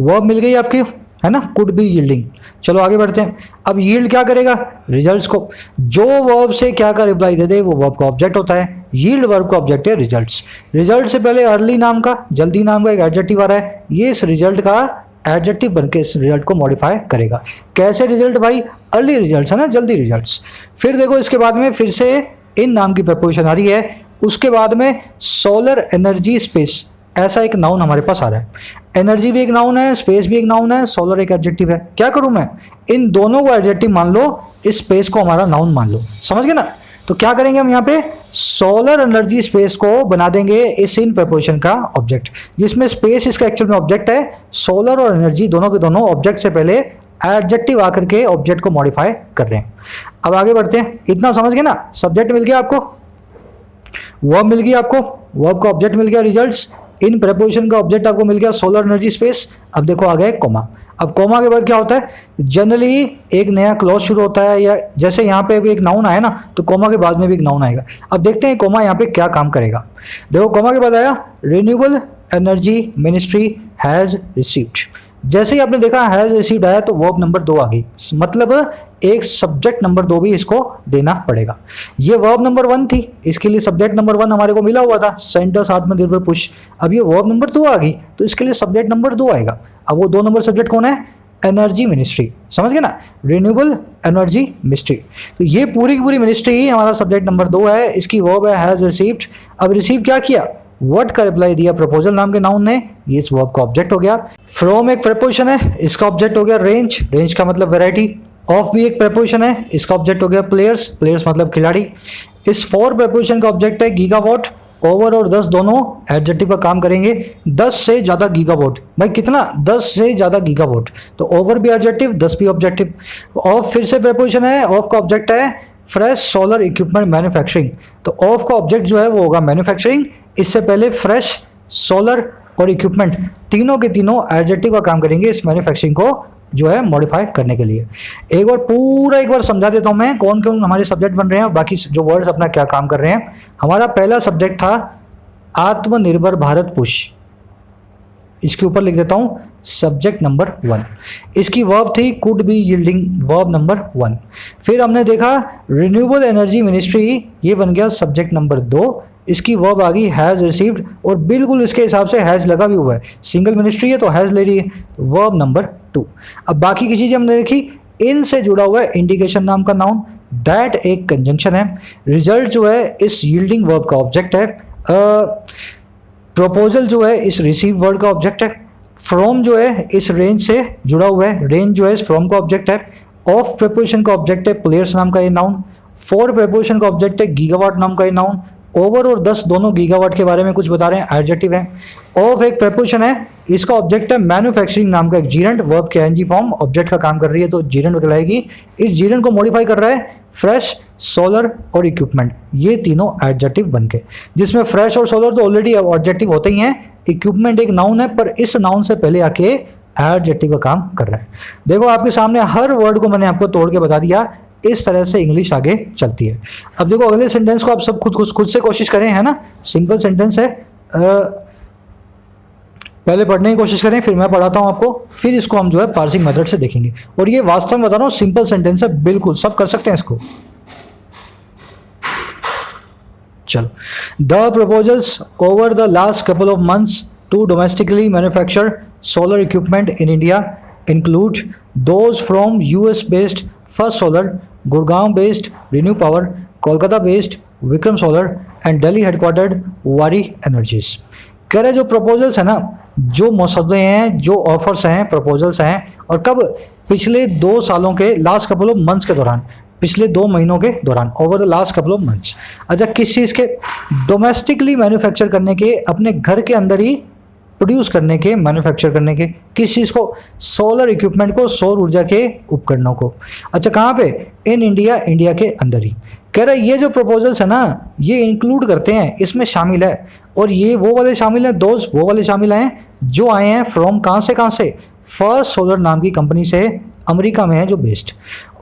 वर्ब मिल गई आपकी, है ना, कुड बी यील्डिंग। चलो आगे बढ़ते हैं। अब यील्ड क्या करेगा, रिजल्ट्स को। जो वर्ब से क्या का रिप्लाई दे दे वो वर्ब का ऑब्जेक्ट होता है। यील्ड वर्ब का ऑब्जेक्ट है रिजल्ट्स। रिजल्ट से पहले अर्ली नाम का, जल्दी नाम का एक एडजेक्टिव आ रहा है, ये इस रिजल्ट का एडजेक्टिव बनके इस रिजल्ट को मॉडिफाई करेगा। कैसे रिजल्ट भाई, अर्ली रिजल्ट्स है ना, जल्दी रिजल्ट्स। फिर देखो इसके बाद में फिर से इन नाम की प्रपोजिशन आ रही है, उसके बाद में सोलर एनर्जी स्पेस, ऐसा एक नाउन हमारे पास आ रहा है। एनर्जी भी एक नाउन है, स्पेस भी एक नाउन है, सोलर एक एडजेक्टिव है। क्या करूं मैं, इन दोनों को एडजेक्टिव मान लो, इस स्पेस को हमारा नाउन मान लो। समझ गए ना, तो क्या करेंगे हम यहाँ पे, सोलर एनर्जी स्पेस को बना देंगे इस इन प्रपोजिशन का ऑब्जेक्ट, जिसमें स्पेस इसका एक्चुअल में ऑब्जेक्ट है, सोलर और एनर्जी दोनों के दोनों ऑब्जेक्ट से पहले एडजेक्टिव आकर के ऑब्जेक्ट को मॉडिफाई कर रहे हैं। अब आगे बढ़ते हैं। इतना समझ गए ना, सब्जेक्ट मिल गया आपको, वर्ब मिल गई आपको, वर्ब का ऑब्जेक्ट मिल गया रिजल्ट्स, इन प्रपोजिशन का ऑब्जेक्ट आपको मिल गया सोलर एनर्जी स्पेस। अब देखो आ गया कोमा। अब कोमा के बाद क्या होता है, जनरली एक नया क्लॉज शुरू होता है, या जैसे यहाँ पे भी एक नाउन आया ना, तो कोमा के बाद में भी एक नाउन आएगा। अब देखते हैं कोमा यहाँ पे क्या काम करेगा। देखो कोमा के बाद आया, renewable energy ministry has received. जैसे ही आपने देखा हैज रिसीव्ड आया तो वर्ब नंबर 2 आ गई, मतलब एक सब्जेक्ट नंबर 2 भी इसको देना पड़ेगा। ये वर्ब नंबर 1 थी, इसके लिए सब्जेक्ट नंबर 1 हमारे को मिला हुआ था, सेंटर्स आत्मनिर्भर पुश। अब ये वर्ब नंबर 2 आ गई, तो इसके लिए सब्जेक्ट नंबर 2 आएगा। अब वो 2 नंबर सब्जेक्ट कौन है, एनर्जी मिनिस्ट्री। समझ गए ना, रिन्यूएबल एनर्जी मिनिस्ट्री। तो ये पूरी की पूरी मिनिस्ट्री ही हमारा सब्जेक्ट नंबर 2 है, इसकी वर्ब है हैज रिसीव्ड। अब रिसीव क्या किया, वर्ड का रिप्लाई दिया प्रपोजल नाम के नाउन ने, ये इस वर्ब का ऑब्जेक्ट हो गया। फ्रॉम एक प्रपोजिशन है, इसका ऑब्जेक्ट हो गया रेंज, रेंज का मतलब वैरायटी। ऑफ भी एक प्रपोजिशन है, इसका ऑब्जेक्ट हो गया प्लेयर्स, प्लेयर्स मतलब खिलाड़ी। इस फॉर प्रपोजिशन का ऑब्जेक्ट है गीगावाट। ओवर और 10 दोनों एडजेक्टिव का काम करेंगे। 10 से ज़्यादा गीगावाट, भाई कितना, 10 से ज़्यादा गीगावाट, तो ओवर भी एडजेक्टिव, 10 भी ऑब्जेक्टिव। ऑफ फिर से प्रपोजिशन है, ऑफ का ऑब्जेक्ट है फ्रेश सोलर इक्विपमेंट मैन्युफैक्चरिंग। तो ऑफ का ऑब्जेक्ट जो है वो होगा मैन्युफैक्चरिंग। इससे पहले फ्रेश, सोलर और इक्विपमेंट तीनों के तीनों एडजेक्टिव का काम करेंगे इस मैन्युफैक्चरिंग को जो है मॉडिफाई करने के लिए। एक बार समझा देता हूं मैं कौन कौन हमारे सब्जेक्ट बन रहे हैं, बाकी जो वर्ड्स अपना क्या काम कर रहे हैं। हमारा पहला सब्जेक्ट था आत्मनिर्भर भारत पुश, इसके ऊपर लिख देता हूं सब्जेक्ट नंबर 1। इसकी वर्ब थी could be yielding, verb number 1। फिर हमने देखा रिन्यूएबल एनर्जी मिनिस्ट्री, ये बन गया सब्जेक्ट नंबर 2। इसकी वर्ब आ गई हैज़ रिसीव्ड, और बिल्कुल इसके हिसाब से हैज़ लगा भी हुआ है, सिंगल मिनिस्ट्री है तो हैज़ ले रही है, वर्ब नंबर 2। अब बाकी की चीज़ें हमने देखी, इन से जुड़ा हुआ है इंडिकेशन नाम का नाउन, दैट एक कंजंक्शन है, रिजल्ट जो है इस यील्डिंग वर्ब का ऑब्जेक्ट है, प्रपोजल जो है इस रिसीव वर्ड का ऑब्जेक्ट है, फ्रॉम जो है इस रेंज से जुड़ा हुआ है, रेंज जो है इस फ्रॉम का ऑब्जेक्ट है, ऑफ प्रेपोजिशन का ऑब्जेक्ट है प्लेयर्स नाम का ये नाउन, फॉर प्रेपोजिशन का ऑब्जेक्ट है गीगावाट नाम का ये नाउन, ओवर और 10 दोनों गीगावाट के बारे में कुछ बता रहे हैं, एडजेक्टिव है, ऑफ एक प्रेपोजिशन है, इसका ऑब्जेक्ट है मैन्युफैक्चरिंग नाम का एक जीरेंट, वर्ब के एनजी फॉर्म ऑब्जेक्ट का काम कर रही है तो जीरेंट कहलाएगी। इस जीरेंट को मॉडिफाई कर रहा है फ्रेश, सोलर और इक्विपमेंट, ये तीनों एडजेक्टिव बन के, जिसमें फ्रेश और सोलर तो ऑलरेडी एडजेक्टिव होते ही हैं, इक्विपमेंट एक नाउन है पर इस नाउन से पहले आके एडजेक्टिव का काम कर रहा है। देखो आपके सामने हर वर्ड को मैंने आपको तोड़ के बता दिया, इस तरह से इंग्लिश आगे चलती है। अब देखो अगले सेंटेंस को आप सब खुद से कोशिश करें, है ना, सिंपल सेंटेंस है, पहले पढ़ने की कोशिश करें फिर मैं पढ़ाता हूं आपको, फिर इसको हम जो है पार्सिंग मेथड से देखेंगे। और ये वास्तव में बता रहा हूं सिंपल सेंटेंस है, बिल्कुल सब कर सकते हैं इसको। चलो, the proposals over the last couple of months to domestically manufacture solar equipment in India include those from US based First Solar, Gurgaon based ReNew Power, Kolkata based Vikram Solar and Delhi headquartered Waaree Energies. कह रहे जो प्रपोजल्स है ना, जो मसौदे हैं, जो offers हैं, प्रपोजल्स हैं, और कब, पिछले 2 सालों के लास्ट कपल ऑफ मंथ्स के दौरान, पिछले 2 महीनों के दौरान, over the last couple of months. अच्छा, किस चीज़ के, डोमेस्टिकली मैन्युफैक्चर करने के, अपने घर के अंदर ही प्रोड्यूस करने के, मैन्युफैक्चर करने के, किस चीज़ को, सोलर इक्विपमेंट को, सौर ऊर्जा के उपकरणों को। अच्छा, कहाँ पे, इन इंडिया, इंडिया के अंदर ही। कह रहा है ये जो प्रपोजल्स है ना, ये इंक्लूड करते हैं, इसमें शामिल है, और ये वो वाले शामिल हैं, दोस्त वो वाले शामिल हैं जो आए हैं फ्रॉम कहाँ से, फर्स्ट सोलर नाम की कंपनी से, अमेरिका में है जो बेस्ड,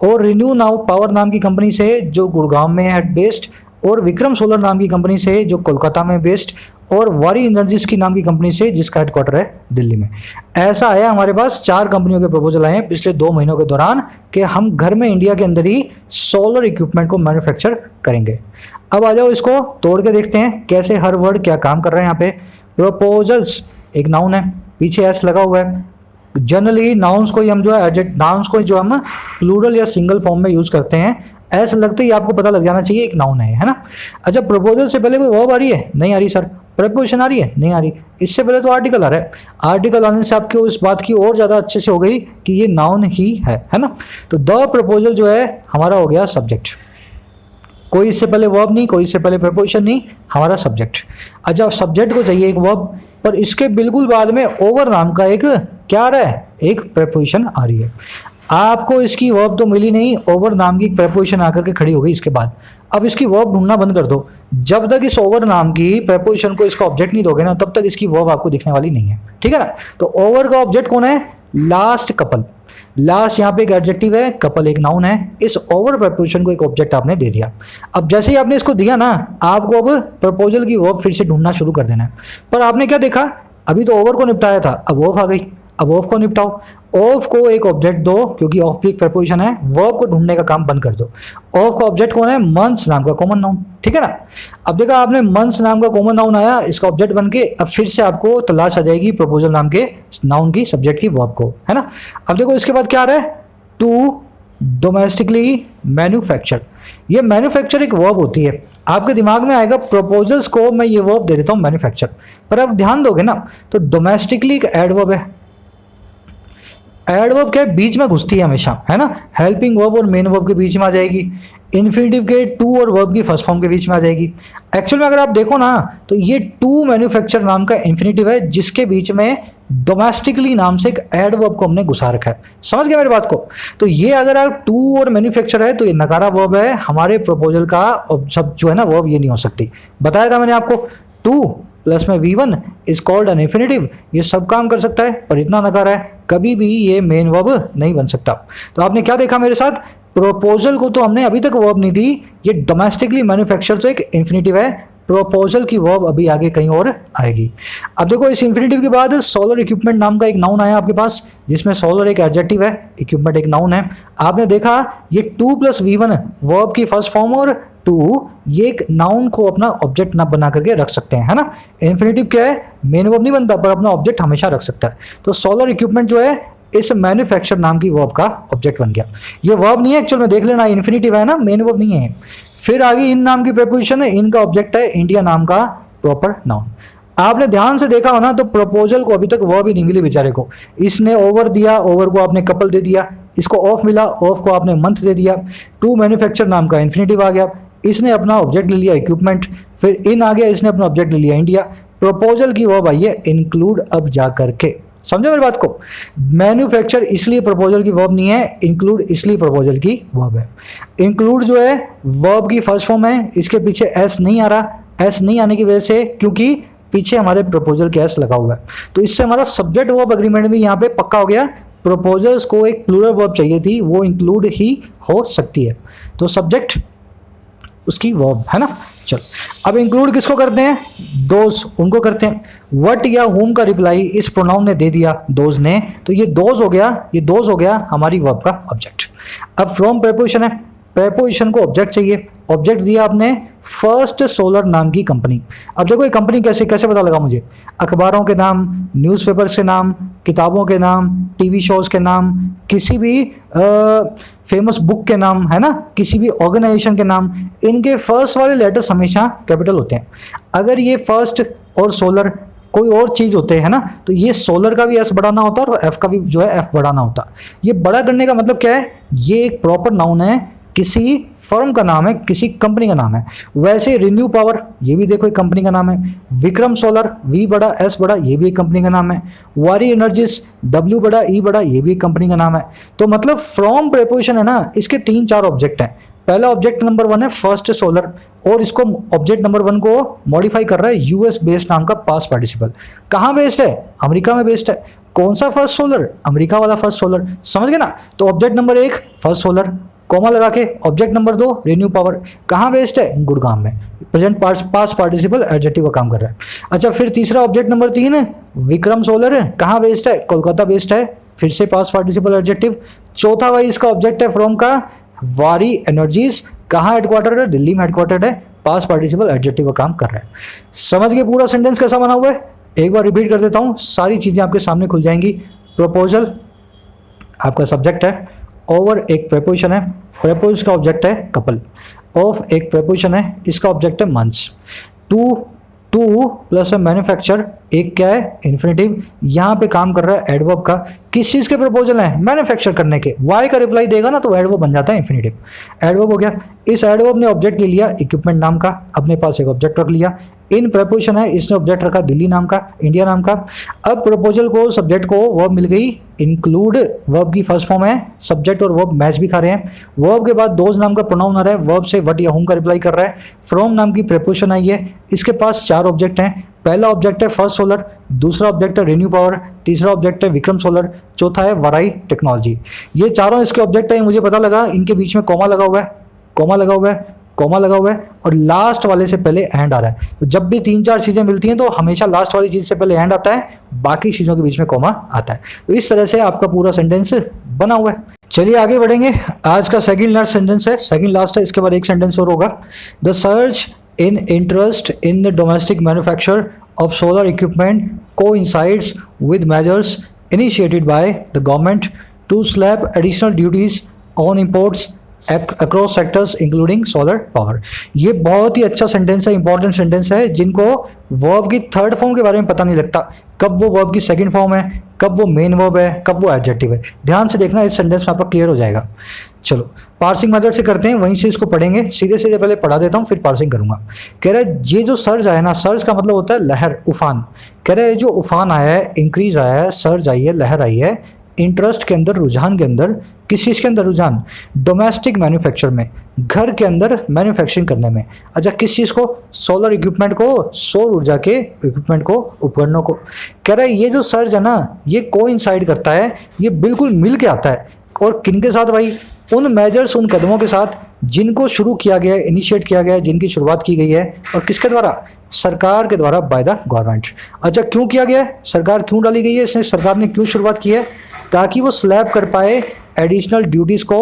और रिन्यू नाउ पावर नाम की कंपनी से जो गुड़गांव में है बेस्ड, और विक्रम सोलर नाम की कंपनी से जो कोलकाता में बेस्ड, और वारी एनर्जीज की नाम की कंपनी से जिसका हेडक्वार्टर है दिल्ली में। ऐसा आया हमारे पास 4 कंपनियों के प्रपोजल आए हैं पिछले 2 महीनों के दौरान कि हम घर में इंडिया के अंदर ही सोलर इक्विपमेंट को मैन्युफैक्चर करेंगे। अब आ जाओ इसको तोड़ के देखते हैं कैसे हर वर्ड क्या काम कर रहे हैं। यहाँ पे प्रपोजल्स एक नाउन है, पीछे एस लगा हुआ है। जनरली नाउन्स को ही हम जो है नाउन्स को जो हम प्लूरल या सिंगल फॉर्म में यूज करते हैं, ऐसा लगता ही आपको पता लग जाना चाहिए एक नाउन है ना। अच्छा, प्रपोजल से पहले कोई वर्ब आ रही है? नहीं आ रही सर। प्रेपोजिशन आ रही है? नहीं आ रही। इससे पहले तो आर्टिकल आ रहा है। आर्टिकल आने से आपको इस बात की और ज़्यादा अच्छे से हो गई कि ये नाउन ही है ना। तो द प्रपोजल जो है हमारा हो गया सब्जेक्ट, कोई इससे पहले वर्ब नहीं, कोई इससे पहले प्रेपोजिशन नहीं, हमारा सब्जेक्ट। अच्छा, सब्जेक्ट को चाहिए एक वर्ब, पर इसके बिल्कुल बाद में ओवर नाम का एक क्या आ रहा है, एक प्रेपोजिशन आ रही है। आपको इसकी वर्ब तो मिली नहीं, ओवर नाम की प्रेपोजिशन आकर के खड़ी हो गई इसके बाद। अब इसकी वर्ब ढूंढना बंद कर दो। जब तक इस ओवर नाम की प्रेपोजिशन को इसका ऑब्जेक्ट नहीं दोगे ना, तब तक इसकी वर्ब आपको दिखने वाली नहीं है, ठीक है ना। तो ओवर का ऑब्जेक्ट कौन है? Last couple. लास्ट यहाँ पे एक एडजेक्टिव है, कपल एक नाउन है। इस ओवर प्रेपोजिशन को एक ऑब्जेक्ट आपने दे दिया। अब जैसे ही आपने इसको दिया ना, आपको अब प्रपोजल की वर्ब फिर से ढूंढना शुरू कर देना है। पर आपने क्या देखा, अभी तो ओवर को निपटाया था, अब वर्ब आ गई। अब ऑफ को निपटाओ। ऑफ को एक ऑब्जेक्ट दो, क्योंकि ऑफ भी एक प्रेपोजिशन है। वर्ब को ढूंढने का काम बंद कर दो। ऑफ का ऑब्जेक्ट कौन है? मंथ्स नाम का कॉमन नाउन, ठीक है ना। अब देखा आपने, मंथ्स नाम का कॉमन नाउन आया, इसका ऑब्जेक्ट बन के। अब फिर से आपको तलाश आ जाएगी प्रपोजल नाम के नाउन की, सब्जेक्ट की, वर्ब को, है ना। अब देखो इसके बाद क्या आ रहा है, टू डोमेस्टिकली मैन्युफैक्चर। ये मैन्युफैक्चर एक वर्ब होती है। आपके दिमाग में आएगा प्रपोजल्स को मैं ये वर्ब दे देता हूँ मैन्युफैक्चर, पर आप ध्यान दोगे ना तो डोमेस्टिकली एक एडवर्ब है। एडवर्ब क्या है? बीच में घुसती है हमेशा, है ना। हेल्पिंग वर्ब और मेन वर्ब के बीच में आ जाएगी। इन्फिनिटिव के टू और वर्ब की फर्स्ट फॉर्म के बीच में आ जाएगी। एक्चुअल में अगर आप देखो ना, तो ये टू मैन्युफैक्चर नाम का इन्फिनिटिव है, जिसके बीच में डोमेस्टिकली नाम से एक एडवर्ब को हमने घुसा रखा है। समझ गए मेरी बात को। तो ये अगर आप टू और मैन्युफैक्चर है, तो ये नकारा वर्ब है हमारे प्रपोजल का। सब जो है ना वर्ब ये नहीं हो सकती। बताया था मैंने आपको, टू प्लस में V1 is called an infinitive. ये सब काम कर सकता है, पर इतना नकारा है, कभी भी ये मेन वर्ब नहीं बन सकता। तो आपने क्या देखा मेरे साथ, प्रपोजल को तो हमने अभी तक वर्ब नहीं दी। ये डोमेस्टिकली मैन्युफैक्चर तो एक इन्फिनिटिव है, प्रपोजल की वर्ब अभी आगे कहीं और आएगी। अब देखो इस इन्फिनिटिव के बाद सोलर इक्विपमेंट नाम का एक नाउन आया आपके पास, जिसमें सोलर एक एडजेक्टिव है, इक्विपमेंट एक नाउन है। आपने देखा ये 2 + V1 वर्ब की फर्स्ट फॉर्म और 2 ये एक नाउन को अपना ऑब्जेक्ट ना बना करके रख सकते हैं, है ना। इन्फिनिटिव क्या है? मेन वर्ब नहीं बनता, पर अपना ऑब्जेक्ट हमेशा रख सकता है। तो सोलर इक्विपमेंट जो है इस मैन्युफैक्चर नाम की वर्ब का ऑब्जेक्ट बन गया। ये वर्ब नहीं है एक्चुअल में, देख लेना इन्फिनिटिव है ना, मेन वर्ब नहीं है। फिर आगे इन नाम की प्रीपोजिशन है, इनका ऑब्जेक्ट है इंडिया नाम का प्रॉपर नाउन। आपने ध्यान से देखा हो ना तो प्रपोजल को अभी तक वर्ब ही नहीं मिली बेचारे को। इसने ओवर दिया, ओवर को आपने कपल दे दिया, इसको ऑफ मिला, ऑफ को आपने मंथ दे दिया, टू मैन्युफैक्चर नाम का इन्फिनिटिव आ गया, इसने अपना ऑब्जेक्ट ले लिया इक्विपमेंट, फिर इन आ गया, इसने अपना ऑब्जेक्ट ले लिया इंडिया। प्रपोजल की वर्ब आई है इंक्लूड अब जा करके, समझो मेरी बात को। मैन्युफैक्चर इसलिए प्रपोजल की वर्ब नहीं है, इंक्लूड इसलिए प्रपोजल की वर्ब है। इंक्लूड जो है वर्ब की फर्स्ट फॉर्म है, इसके पीछे एस नहीं आ रहा, एस नहीं आने की वजह से क्योंकि पीछे हमारे प्रपोजल के एस लगा हुआ है, तो इससे हमारा सब्जेक्ट वर्ब एग्रीमेंट भी यहाँ पे पक्का हो गया। प्रपोजल्स को एक प्लूरल वर्ब चाहिए थी, वो इंक्लूड ही हो सकती है, तो सब्जेक्ट उसकी वर्ब है ना। चलो अब इंक्लूड किसको करते हैं, दोज उनको करते हैं। व्हाट या होम का रिप्लाई इस प्रोनाउन ने दे दिया, दोज ने, तो ये दोज हो गया, ये दोज हो गया हमारी वर्ब का ऑब्जेक्ट। अब फ्रॉम प्रेपोजिशन है, प्रेपोजिशन को ऑब्जेक्ट चाहिए, ऑब्जेक्ट दिया आपने फर्स्ट सोलर नाम की कंपनी। अब देखो ये कंपनी कैसे कैसे पता लगा मुझे, अखबारों के नाम, न्यूज़पेपर्स के नाम, किताबों के नाम, टीवी शोज़ के नाम, किसी भी फेमस बुक के नाम, है ना, किसी भी ऑर्गेनाइजेशन के नाम, इनके फर्स्ट वाले लेटर्स हमेशा कैपिटल होते हैं। अगर ये फर्स्ट और सोलर कोई और चीज़ होते हैं ना, तो ये सोलर का भी एस बढ़ाना होता है और एफ का भी जो है एफ बढ़ाना होता है। ये बड़ा करने का मतलब क्या है, ये एक प्रॉपर नाउन है, किसी फर्म का नाम है, किसी कंपनी का नाम है। वैसे रिन्यू पावर ये भी देखो एक कंपनी का नाम है, विक्रम सोलर वी बड़ा एस बड़ा ये भी एक कंपनी का नाम है, वारी एनर्जीज डब्ल्यू बड़ा ई बड़ा ये भी एक कंपनी का नाम है। तो मतलब फ्रॉम प्रेपोजिशन है ना, इसके 3-4 ऑब्जेक्ट हैं। पहला ऑब्जेक्ट नंबर 1 है फर्स्ट सोलर, और इसको ऑब्जेक्ट नंबर 1 को मॉडिफाई कर रहा है यूएस बेस्ड नाम का पास्ट पार्टिसिपल। कहाँ बेस्ड है, अमेरिका में बेस्ड है। कौन सा फर्स्ट सोलर, अमेरिका वाला फर्स्ट सोलर, समझ गए ना। तो object number 1 first solar, comma लगा के ऑब्जेक्ट नंबर 2 रिन्यू पावर, कहाँ बेस्ड है, गुड़गांव में, प्रेजेंट पास्ट पार्टिसिपल एडजेक्टिव का काम कर रहा है। अच्छा फिर तीसरा ऑब्जेक्ट नंबर 3 है विक्रम सोलर है, कहाँ बेस्ड है, कोलकाता बेस्ड है, फिर से पास्ट पार्टिसिपल एडजेक्टिव। चौथा भाई इसका ऑब्जेक्ट है फ्रॉम का वारी एनर्जीज, कहाँ हेडक्वार्टर है, दिल्ली में हेडक्वार्टर है, पास्ट पार्टिसिपल एडजेक्टिव का काम कर रहा है। समझ गए पूरा सेंटेंस कैसा बना हुआ है, एक बार रिपीट कर देता हूँ, सारी चीज़ें आपके सामने खुल जाएंगी। प्रपोजल आपका सब्जेक्ट है, ओवर एक प्रेपोजिशन है, प्रेपोज का ऑब्जेक्ट है कपल, ऑफ एक प्रेपोजिशन है, इसका ऑब्जेक्ट है मंथ्स, टू प्लस मैन्युफैक्चर एक क्या है इन्फिनिटिव, यहाँ पे काम कर रहा है एडवर्ब का। किस चीज़ के प्रपोजल है, मैन्युफैक्चर करने के, वाई का रिप्लाई देगा ना तो एडवर्ब बन जाता है इन्फिनिटिव, एडवर्ब हो गया। इस एडवर्ब ने ऑब्जेक्ट ले लिया इक्विपमेंट नाम का, अपने पास एक ऑब्जेक्ट रख लिया, इन प्रपोजिशन है, इसने ऑब्जेक्ट रखा दिल्ली नाम का, इंडिया नाम का। अब प्रपोजल को सब्जेक्ट को वर्ब मिल गई इंक्लूड, वर्ब की फर्स्ट फॉर्म है, सब्जेक्ट और वर्ब मैच भी खा रहे हैं। वर्ब के बाद दोज नाम का प्रोनाउन आ रहा है, वर्ब से व्हाट या होम का रिप्लाई कर रहा है, फ्रॉम नाम की प्रपोजिशन आई है, इसके पास 4 ऑब्जेक्ट हैं। पहला ऑब्जेक्ट है फर्स्ट सोलर, दूसरा ऑब्जेक्ट है रिन्यू पावर, तीसरा ऑब्जेक्ट है विक्रम सोलर, चौथा है वराई टेक्नोलॉजी। ये चारों इसके ऑब्जेक्ट है, मुझे पता लगा इनके बीच में कॉमा लगा हुआ है, कॉमा लगा हुआ है, कॉमा लगा हुआ है, और लास्ट वाले से पहले एंड आ रहा है। तो जब भी 3-4 चीज़ें मिलती हैं तो हमेशा लास्ट वाली चीज़ से पहले एंड आता है, बाकी चीज़ों के बीच में कॉमा आता है। तो इस तरह से आपका पूरा सेंटेंस बना हुआ है। चलिए आगे बढ़ेंगे, आज का सेकंड लास्ट सेंटेंस है, सेकंड लास्ट है, इसके बाद एक सेंटेंस और होगा। The surge in interest in the domestic manufacture of solar equipment coincides with measures initiated by the government to slap additional duties on imports across sectors including solar power। ये बहुत ही अच्छा sentence है, important sentence है। जिनको verb की third form के बारे में पता नहीं लगता, कब वो वर्ब की सेकंड फॉर्म है, कब वो मेन वर्ब है, कब वो एडजेक्टिव है, ध्यान से देखना, इस सेंटेंस में आपका क्लियर हो जाएगा। चलो पार्सिंग मेथड से करते हैं, वहीं से इसको पढ़ेंगे, सीधे सीधे पहले पढ़ा देता हूँ फिर पार्सिंग करूंगा। कह रहा है ये जो सर्ज आया ना, सर्ज का मतलब होता है लहर, उफान। कह रहा है जो उफान आया है, इंक्रीज आया है, सर्ज आई है, लहर आई है इंटरेस्ट के अंदर, रुझान के अंदर, किस चीज़ के अंदर रुझान, डोमेस्टिक मैन्युफैक्चर में, घर के अंदर मैन्युफैक्चरिंग करने में। अच्छा किस चीज़ को, सोलर इक्विपमेंट को, सौर ऊर्जा के इक्विपमेंट को, उपकरणों को। कह रहा है ये जो सर्ज है ना, ये कोइंसाइड करता है, ये बिल्कुल मिल के आता है, और किन के साथ भाई, उन मेजर्स, उन कदमों के साथ जिनको शुरू किया गया है, इनिशिएट किया गया है, जिनकी शुरुआत की गई है, और किसके द्वारा, सरकार के द्वारा, बाय द गवर्नमेंट। अच्छा क्यों किया गया है, सरकार क्यों डाली गई है, इसने सरकार ने क्यों शुरुआत की है, ताकि वो स्लैब कर पाए एडिशनल ड्यूटीज़ को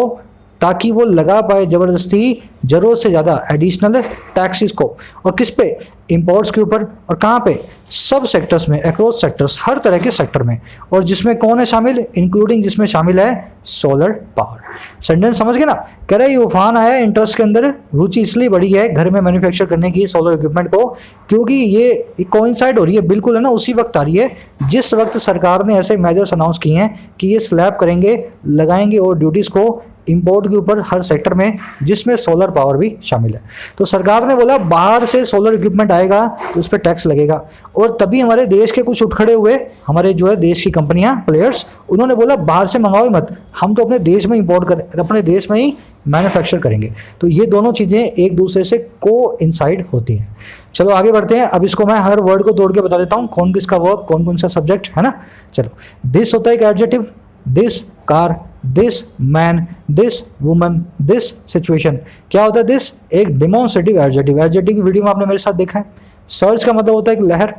ताकि वो लगा पाए ज़बरदस्ती ज़रूरत से ज़्यादा एडिशनल टैक्सेस को। और किस पे? इंपोर्ट्स के ऊपर। और कहाँ पे? सब सेक्टर्स में, अक्रॉस सेक्टर्स, हर तरह के सेक्टर में। और जिसमें कौन है शामिल? इंक्लूडिंग जिसमें शामिल है सोलर पावर। सेंटेंस समझ गए ना? कह रहे ये उफान आया इंटरेस्ट के अंदर, रुचि इसलिए बढ़ी है घर में मैन्युफैक्चर करने की सोलर इक्विपमेंट को, क्योंकि ये कोइंसाइड हो रही है, बिल्कुल है ना, उसी वक्त आ रही है जिस वक्त सरकार ने ऐसे मेजर्स अनाउंस किए हैं कि ये स्लैब करेंगे, लगाएंगे और ड्यूटीज़ को इंपोर्ट के ऊपर हर सेक्टर में, जिसमें सोलर पावर भी शामिल है। तो सरकार ने बोला बाहर से सोलर इक्विपमेंट आएगा तो उस पर टैक्स लगेगा। और तभी हमारे देश के कुछ उठ खड़े हुए, हमारे जो है देश की कंपनियां, प्लेयर्स, उन्होंने बोला बाहर से मंगाओ मत, हम तो अपने देश में इंपोर्ट करें, अपने देश में ही मैन्युफैक्चर करेंगे। तो ये दोनों चीज़ें एक दूसरे से को इंसाइड होती हैं। चलो आगे बढ़ते हैं। अब इसको मैं हर वर्ड को तोड़ के बता देता हूँ, कौन किसका वर्ब, कौन कौन सा सब्जेक्ट है ना। चलो, दिस होता है एक adjective, this car, this man, this woman, this situation. क्या होता है दिस? एक डिमॉन्स्ट्रेटिव एडजेक्टिव। एडजेक्टिव की वीडियो में आपने मेरे साथ देखा है। सर्ज का मतलब होता है एक लहर,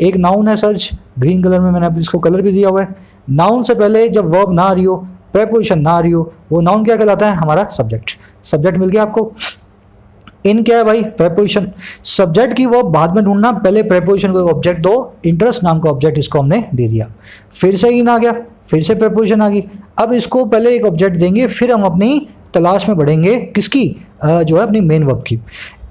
एक नाउन है सर्ज, ग्रीन कलर में मैंने अब इसको कलर भी दिया हुआ है। नाउन से पहले जब वर्ब ना आ रही हो, प्रेपोजिशन ना आ रही हो, वो नाउन क्या कहलाता है? हमारा सब्जेक्ट। सब्जेक्ट मिल गया आपको। इन क्या है भाई? प्रेपोजिशन। सब्जेक्ट की वर्ब बाद में ढूंढना, पहले प्रेपोजिशन को एक ऑब्जेक्ट दो, इंटरेस्ट नाम का ऑब्जेक्ट इसको हमने दे दिया। फिर से इन आ गया, फिर से प्रेपोजिशन आ गई। अब इसको पहले एक ऑब्जेक्ट देंगे, फिर हम अपनी तलाश में बढ़ेंगे किसकी? जो है अपनी मेन वर्ब की।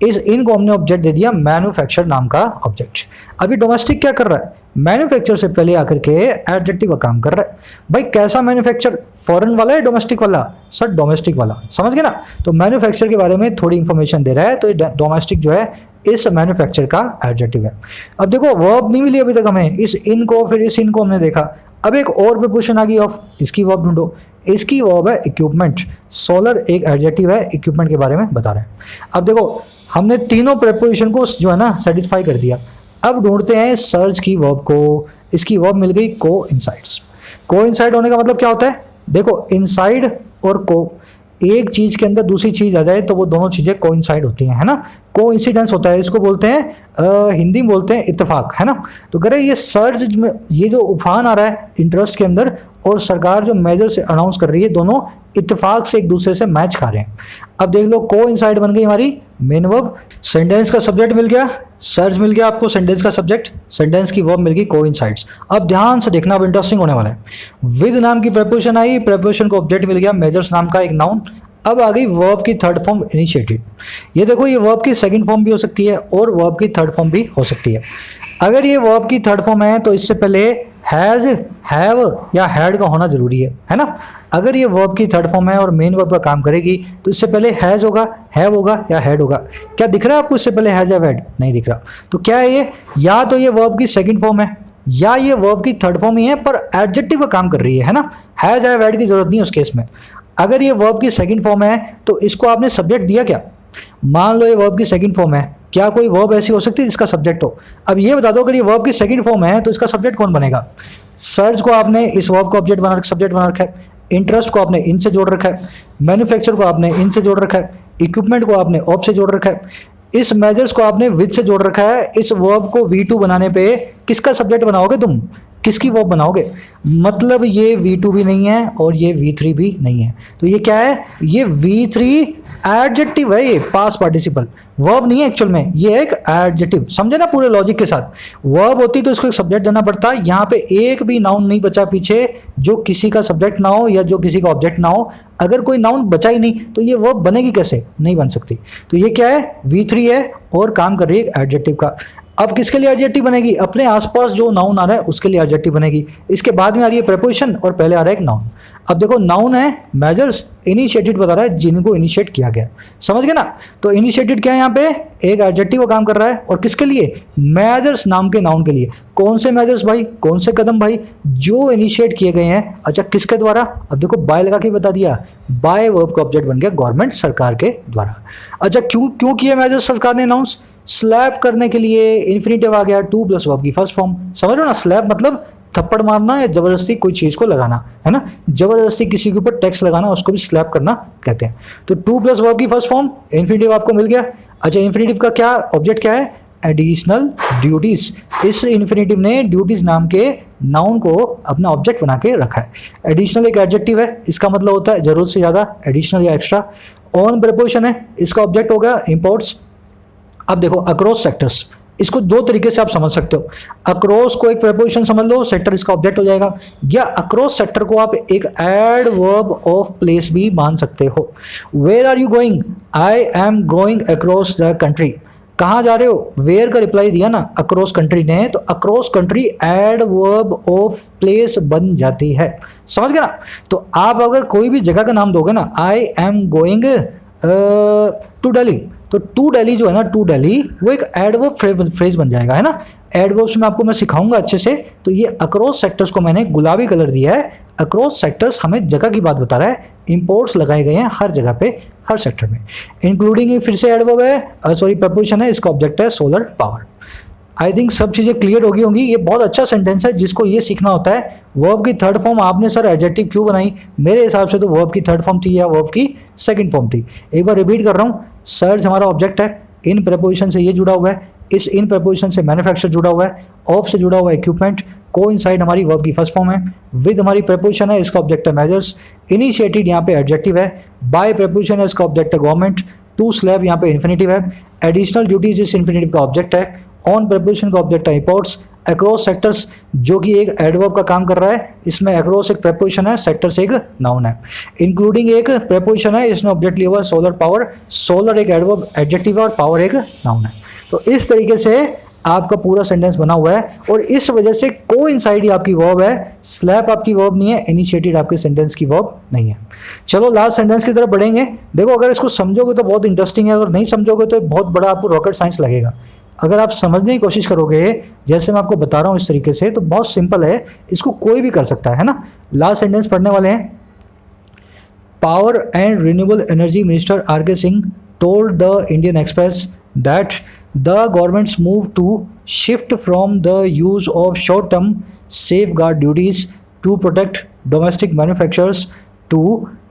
इस इन को हमने ऑब्जेक्ट दे दिया मैन्युफैक्चर नाम का ऑब्जेक्ट। अभी डोमेस्टिक क्या कर रहा है? मैन्युफैक्चर से पहले आकर के एडजेक्टिव का काम कर रहा है। भाई कैसा मैन्युफैक्चर? फॉरेन वाला है डोमेस्टिक वाला? सर डोमेस्टिक वाला। समझ गए ना? तो मैन्युफैक्चर के बारे में थोड़ी इंफॉर्मेशन दे रहा है, तो डोमेस्टिक जो है इस मैन्युफैक्चर का एडजेक्टिव है। अब देखो वर्ब नहीं मिली अभी तक हमें, इस इन को, फिर इस इन को हमने देखा। अब एक और प्रीपोजिशन आ गई ऑफ, इसकी वर्ब ढूंढो। इसकी वर्ब है इक्विपमेंट। सोलर एक एडजेक्टिव है, इक्विपमेंट के बारे में बता रहे हैं। अब देखो हमने तीनों प्रीपोजिशन को जो है ना सेटिस्फाई कर दिया। अब ढूंढते हैं सर्च की वर्ब को। इसकी वर्ब मिल गई कोइंसाइड्स। कोइंसाइड होने का मतलब क्या होता है? देखो इनसाइड और को, एक चीज के अंदर दूसरी चीज आ जाए तो वो दोनों चीजें कोइंसाइड होती हैं, है ना। कोइंसिडेंस होता है, इसको बोलते हैं हिंदी में बोलते हैं इत्तेफाक, है ना। तो कह रहे ये सर्ज में ये जो उफान आ रहा है इंटरेस्ट के अंदर, और सरकार जो मेजर से अनाउंस कर रही है, दोनों इत्तेफाक से एक दूसरे से मैच खा रहे हैं। अब देख लो कोइंसाइड बन गई हमारी मेन वर्ब। सेंटेंस का सब्जेक्ट मिल गया, सर्च मिल गया आपको सेंटेंस का सब्जेक्ट, सेंटेंस की वर्ब मिल गई कोइंसाइड्स। अब ध्यान से देखना, अब इंटरेस्टिंग होने वाला है। विद नाम की प्रेपोजिशन आई, प्रेपोजिशन को ऑब्जेक्ट मिल गया मेजर्स नाम का एक नाउन। अब आ गई वर्ब की थर्ड फॉर्म इनिशिएटिव। ये देखो ये वर्ब की सेकंड फॉर्म भी हो सकती है और वर्ब की थर्ड फॉर्म भी हो सकती है। अगर ये वर्ब की थर्ड फॉर्म है तो इससे पहले हैज, हैव या हैड का होना जरूरी है ना। अगर ये वर्ब की थर्ड फॉर्म है और मेन वर्ब का काम करेगी तो इससे पहले हैज होगा, हैव होगा या हैड होगा। क्या दिख रहा है आपको? इससे पहले हैज या हैड नहीं दिख रहा। तो क्या है ये? या तो ये वर्ब की सेकंड फॉर्म है या ये वर्ब की थर्ड फॉर्म ही है, पर एडजेक्टिव का काम कर रही है ना। हैज या हैड की जरूरत नहीं है उस केस में। अगर ये वर्ब की सेकंड फॉर्म है तो इसको आपने सब्जेक्ट दिया क्या? मान लो ये वर्ब की सेकंड फॉर्म है, क्या कोई वर्ब ऐसी हो सकती है जिसका सब्जेक्ट हो? अब ये बता दो, अगर ये वर्ब की सेकंड फॉर्म है तो इसका सब्जेक्ट कौन बनेगा? सर्च को आपने इस वर्ब को ऑब्जेक्ट बना सब्जेक्ट बना रखा है, इंटरेस्ट को आपने इन से जोड़ रखा है, मैन्युफैक्चर को आपने इन से जोड़ रखा है, इक्विपमेंट को आपने ऑफ से जोड़ रखा है, इस मेजर्स को आपने विद से जोड़ रखा है। इस वर्ब को V2 बनाने पे किसका सब्जेक्ट बनाओगे तुम? किसकी वर्ब बनाओगे? मतलब ये V2 भी नहीं है और ये V3 भी नहीं है। तो ये क्या है? ये V3 एडजेक्टिव है, ये पास्ट पार्टिसिपल, वर्ब नहीं है एक्चुअल में, ये एक एडजेक्टिव। समझे ना पूरे लॉजिक के साथ? वर्ब होती तो इसको एक सब्जेक्ट देना पड़ता। यहाँ पे एक भी नाउन नहीं बचा पीछे जो किसी का सब्जेक्ट ना हो या जो किसी का ऑब्जेक्ट ना हो। अगर कोई नाउन बचा ही नहीं तो ये वर्ब बनेगी कैसे? नहीं बन सकती। तो ये क्या है? V3 है और काम कर रही है एडजेक्टिव का। अब किसके लिए एडजेक्टिव बनेगी? अपने आसपास जो नाउन आ रहा है उसके लिए एडजेक्टिव बनेगी। इसके बाद में आ रही है प्रेपोजिशन और पहले आ रहा है एक नाउन। अब देखो नाउन है मेजर्स, इनिशिएटेड बता रहा है जिनको इनिशिएट किया गया। समझ गए ना? तो इनिशिएटेड क्या है यहाँ पे? एक एडजेक्टिव का काम कर रहा है। और किसके लिए? मेजर्स नाम के नाउन के लिए। कौन से मेजर्स भाई? कौन से कदम भाई? जो इनिशिएट किए गए हैं। अच्छा किसके द्वारा? अब देखो बाय लगा के बता दिया, बाय वर्ब का ऑब्जेक्ट बन गया गवर्नमेंट, सरकार के द्वारा। अच्छा क्यों किए मेजर्स सरकार ने अनाउंस? स्लैप करने के लिए इन्फिनेटिव आ गया, टू प्लस वर्ब की फर्स्ट फॉर्म। समझ लो ना? स्लैप मतलब थप्पड़ मारना या जबरदस्ती कोई चीज को लगाना, है ना। जबरदस्ती किसी के ऊपर टैक्स लगाना उसको भी स्लैप करना कहते हैं। तो टू प्लस वर्ब की फर्स्ट फॉर्म इन्फिनेटिव आपको मिल गया। अच्छा इन्फिनेटिव का क्या ऑब्जेक्ट क्या है? Additional duties. इस इन्फिनेटिव ने ड्यूटीज नाम के नाउन को अपना ऑब्जेक्ट बना के रखा है। एडिशनल एक एडजेक्टिव है, इसका मतलब होता है जरूरत से ज़्यादा, एडिशनल या एक्स्ट्रा। ऑन प्रीपोजिशन है, इसका ऑब्जेक्ट हो गया इंपोर्ट्स। अब देखो अक्रॉस सेक्टर्स, इसको दो तरीके से आप समझ सकते हो। अक्रॉस को एक प्रीपोजिशन समझ लो, सेक्टर इसका ऑब्जेक्ट हो जाएगा, या अक्रॉस सेक्टर को आप एक एडवर्ब ऑफ प्लेस भी मान सकते हो। Where are you going, I am going across the country. कहाँ जा रहे हो, वेयर का रिप्लाई दिया ना अक्रॉस कंट्री ने, तो across country adverb of place बन जाती है। समझ गए ना। तो आप अगर कोई भी जगह का नाम दोगे ना, I am going to Delhi, तो टू दिल्ली जो है ना, टू दिल्ली वो एक एडवर्ब फ्रेज बन जाएगा, है ना। एडवर्ब्स में आपको मैं सिखाऊंगा अच्छे से। तो ये अक्रॉस सेक्टर्स को मैंने गुलाबी कलर दिया है। अक्रॉस सेक्टर्स हमें जगह की बात बता रहा है, इंपोर्ट्स लगाए गए हैं हर जगह पे, हर सेक्टर में। इंक्लूडिंग फिर से एडवर्ब है, सॉरी प्रपोजिशन है, इसका ऑब्जेक्ट है सोलर पावर। आई थिंक सब चीज़ें क्लियर होगी होंगी। ये बहुत अच्छा सेंटेंस है जिसको ये सीखना होता है। वर्ब की थर्ड फॉर्म आपने सर एडजेक्टिव क्यों बनाई, मेरे हिसाब से तो वर्ब की थर्ड फॉर्म थी या वर्ब की सेकंड फॉर्म थी। एक बार रिपीट कर रहा हूँ, सर्च हमारा ऑब्जेक्ट है, इन प्रपोजिशन से ये जुड़ा हुआ है, इस इन प्रपोजिशन से मैन्युफैक्चर जुड़ा हुआ है, ऑफ से जुड़ा हुआ है इक्विपमेंट, को इनसाइड हमारी वर्ब की फर्स्ट फॉर्म है, विद हमारी प्रपोजिशन है, इसका ऑब्जेक्ट है मेजर्स, इनिशिएटेड यहाँ पे एडजेक्टिव है, बाय प्रपोजिशन है, इसका ऑब्जेक्ट है गवर्नमेंट, टू स्लैब यहाँ पे इन्फिनेटिव है, एडिशनल ड्यूटीज इस इन्फिनेटिव का ऑब्जेक्ट है, ऑन प्रपोजिशन का ऑब्जेक्ट है इंपोर्ट्स, अक्रॉस सेक्टर्स जो कि एक एडवर्ब का काम कर रहा है, इसमें अक्रॉस एक प्रपोजिशन है, सेक्टर्स एक नाउन है, इंक्लूडिंग एक प्रपोजिशन है, इसने ऑब्जेक्ट लिया हुआ है सोलर पावर, सोलर एक एडवर्ब एडजेक्टिव है और पावर एक नाउन है। तो इस तरीके से आपका पूरा सेंटेंस बना हुआ है और इस वजह से कोइंसाइड आपकी वर्ब है, स्लैप आपकी वर्ब नहीं है, इनिशिएटेड आपके सेंटेंस की वर्ब नहीं है। चलो लास्ट सेंटेंस की तरफ बढ़ेंगे। देखो अगर इसको समझोगे तो बहुत इंटरेस्टिंग है, अगर नहीं समझोगे तो बहुत बड़ा आपको रॉकेट साइंस लगेगा। अगर आप समझने की कोशिश करोगे जैसे मैं आपको बता रहा हूँ इस तरीके से, तो बहुत सिंपल है, इसको कोई भी कर सकता है ना। लास्ट सेंटेंस पढ़ने वाले हैं। Power and renewable energy minister R K Singh told the Indian Express that the government's move to shift from the use of short-term safeguard duties to protect domestic manufacturers to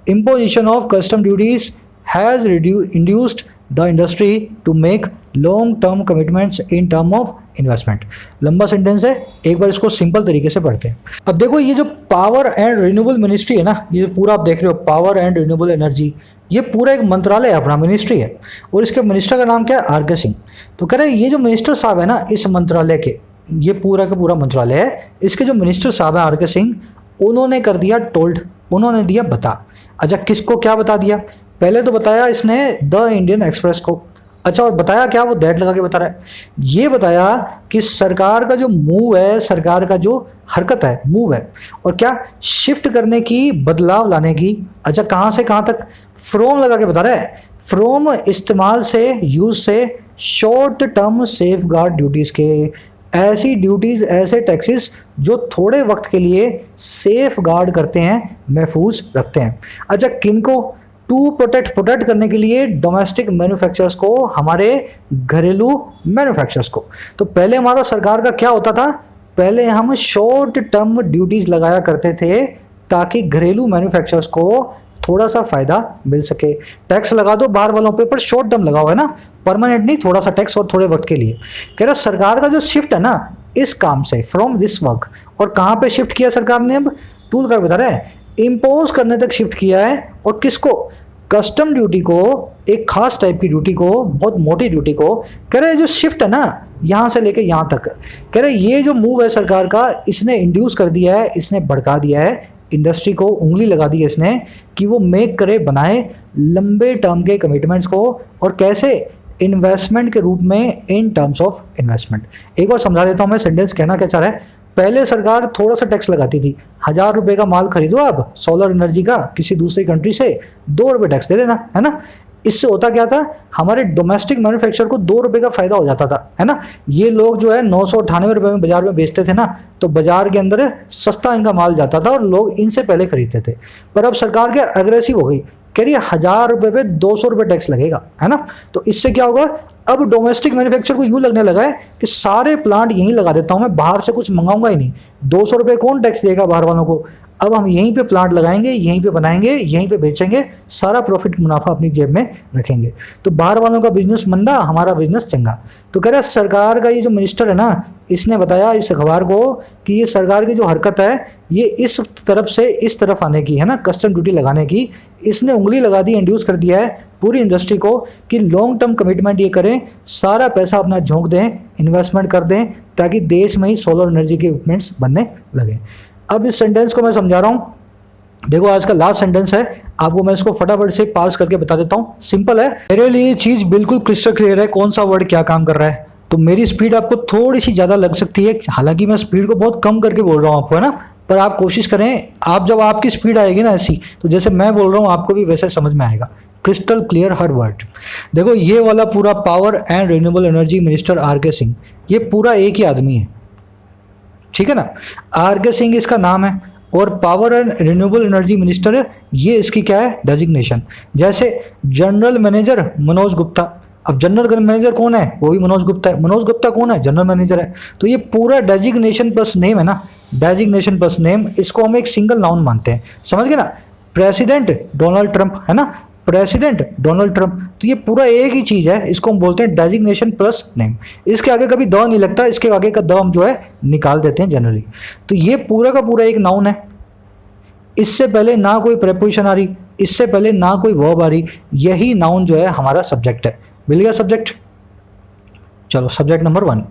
imposition of custom duties has induced the industry to make long-term commitments in term of investment. लंबा sentence है, एक बार इसको simple तरीके से पढ़ते हैं। अब देखो ये जो पावर एंड रिन्यूएबल मिनिस्ट्री है ना, ये पूरा आप देख रहे हो पावर एंड रिन्यूएबल एनर्जी, ये पूरा एक मंत्रालय है, अपना मिनिस्ट्री है और इसके मिनिस्टर का नाम क्या है, आर के सिंह। तो कह रहे हैं ये जो मिनिस्टर साहब है ना इस मंत्रालय के, ये पूरा का पूरा मंत्रालय है, इसके जो मिनिस्टर साहब है आर के सिंह, उन्होंने कर दिया टोल्ड, उन्होंने दिया बता। अच्छा किसको क्या बता दिया, पहले तो बताया इसने द इंडियन एक्सप्रेस को। अच्छा और बताया क्या, वो दैट लगा के बता रहा है। ये बताया कि सरकार का जो मूव है, सरकार का जो हरकत है, मूव है, और क्या शिफ्ट करने की, बदलाव लाने की। अच्छा कहाँ से कहाँ तक, फ्रॉम लगा के बता रहा है, फ्रॉम इस्तेमाल से, यूज से, short term safe guard duties के, ऐसी ड्यूटीज़, ऐसे टैक्सेस जो थोड़े वक्त के लिए सेफ गार्ड करते हैं, महफूज रखते हैं। अच्छा किनको, टू प्रोटेक्ट करने के लिए डोमेस्टिक मैन्युफैक्चरर्स को, हमारे घरेलू मैन्युफैक्चरर्स को। तो पहले हमारा सरकार का क्या होता था, पहले हम शॉर्ट टर्म ड्यूटीज़ लगाया करते थे ताकि घरेलू मैन्युफैक्चरर्स को थोड़ा सा फ़ायदा मिल सके। टैक्स लगा दो बाहर वालों पे, पर शॉर्ट टर्म लगाओ, है ना, परमानेंट नहीं, थोड़ा सा टैक्स और थोड़े वक्त के लिए। कह रहा सरकार का जो शिफ्ट है ना इस काम से, फ्रॉम दिस वर्क, और कहाँ पे शिफ्ट किया सरकार ने, अब टूल का बता रहा है, इम्पोज करने तक शिफ्ट किया है। और किसको, कस्टम ड्यूटी को, एक खास टाइप की ड्यूटी को, बहुत मोटी ड्यूटी को। कह रहे जो शिफ्ट है ना यहाँ से लेके यहाँ तक, कह रहे ये जो मूव है सरकार का, इसने इंड्यूस कर दिया है, इसने भड़का दिया है इंडस्ट्री को, उंगली लगा दी है इसने कि वो मेक करे, बनाए लंबे टर्म के कमिटमेंट्स को। और कैसे, इन्वेस्टमेंट के रूप में, इन टर्म्स ऑफ इन्वेस्टमेंट। एक बार समझा देता हूँ मैं, सेंटेंस कहना क्या चाह रहा है। पहले सरकार थोड़ा सा टैक्स लगाती थी, 1000 रुपये का माल खरीदो आप सोलर एनर्जी का किसी दूसरी कंट्री से, 2 रुपये टैक्स दे देना, है ना। इससे होता क्या था, हमारे डोमेस्टिक मैन्युफैक्चरर को 2 रुपये का फायदा हो जाता था, है ना। ये लोग जो है 998 रुपये में बाजार में बेचते थे ना, तो बाजार के अंदर सस्ता इनका माल जाता था और लोग इनसे पहले खरीदते थे। पर अब सरकार क्या अग्रेसिव हो गई, कह रही है 1000 रुपये पे 200 रुपये टैक्स लगेगा, है ना। तो इससे क्या होगा, अब डोमेस्टिक मैन्युफैक्चर को यूँ लगने लगा है कि सारे प्लांट यहीं लगा देता हूँ मैं, बाहर से कुछ मंगाऊंगा ही नहीं, 200 रुपये कौन टैक्स देगा बाहर वालों को, अब हम यहीं पे प्लांट लगाएंगे, यहीं पे बनाएंगे, यहीं पे बेचेंगे, सारा प्रॉफिट मुनाफा अपनी जेब में रखेंगे। तो बाहर वालों का बिजनेस मंदा, हमारा बिजनेस चंगा। तो कह रहा सरकार का ये जो मिनिस्टर है ना, इसने बताया इस अखबार को कि ये सरकार की जो हरकत है ये इस तरफ से इस तरफ आने की है ना, कस्टम ड्यूटी लगाने की, इसने उंगली लगा दी, इंड्यूस कर दिया है पूरी इंडस्ट्री को कि लॉन्ग टर्म कमिटमेंट ये करें, सारा पैसा अपना झोंक दें, इन्वेस्टमेंट कर दें, ताकि देश में ही सोलर एनर्जी के इक्विपमेंट्स बनने लगे। अब इस सेंटेंस को मैं समझा रहा हूँ, देखो आज का लास्ट सेंटेंस है, आपको मैं इसको फटाफट से पार्स करके बता देता हूँ। सिंपल है, मेरे लिए ये चीज़ बिल्कुल क्रिस्टल क्लियर है कौन सा वर्ड क्या काम कर रहा है। तो मेरी स्पीड आपको थोड़ी सी ज़्यादा लग सकती है, हालांकि मैं स्पीड को बहुत कम करके बोल रहा हूँ आपको, है ना, पर आप कोशिश करें, आप जब आपकी स्पीड आएगी ना ऐसी, तो जैसे मैं बोल रहा हूँ आपको भी वैसे समझ में आएगा, क्रिस्टल क्लियर हर वर्ड। देखो ये वाला पूरा power and renewable energy minister R K. Singh, ये पूरा एक ही आदमी है, ठीक है ना, आर.के. सिंह इसका नाम है, और power and renewable energy minister है, ये इसकी क्या है डेजिग्नेशन। जैसे जनरल मैनेजर मनोज गुप्ता, अब जनरल मैनेजर कौन है, वो भी मनोज गुप्ता है, मनोज गुप्ता कौन है, जनरल मैनेजर है। तो ये पूरा डेजिग्नेशन प्लस नेम है ना, डेजिग्नेशन प्लस नेम, इसको हम एक सिंगल नाउन मानते हैं, समझ गए ना। प्रेसिडेंट डोनाल्ड ट्रंप है ना, प्रेसिडेंट डोनाल्ड ट्रंप, तो ये पूरा एक ही चीज़ है, इसको हम बोलते हैं डेजिग्नेशन प्लस नेम। इसके आगे कभी द नहीं लगता, इसके आगे का द हम जो है निकाल देते हैं जनरली। तो ये पूरा का पूरा एक नाउन है, इससे पहले ना कोई प्रेपोजिशन आ रही, इससे पहले ना कोई वर्ब आ रही, यही नाउन जो है हमारा सब्जेक्ट है। मिल गया सब्जेक्ट, चलो सब्जेक्ट नंबर 1।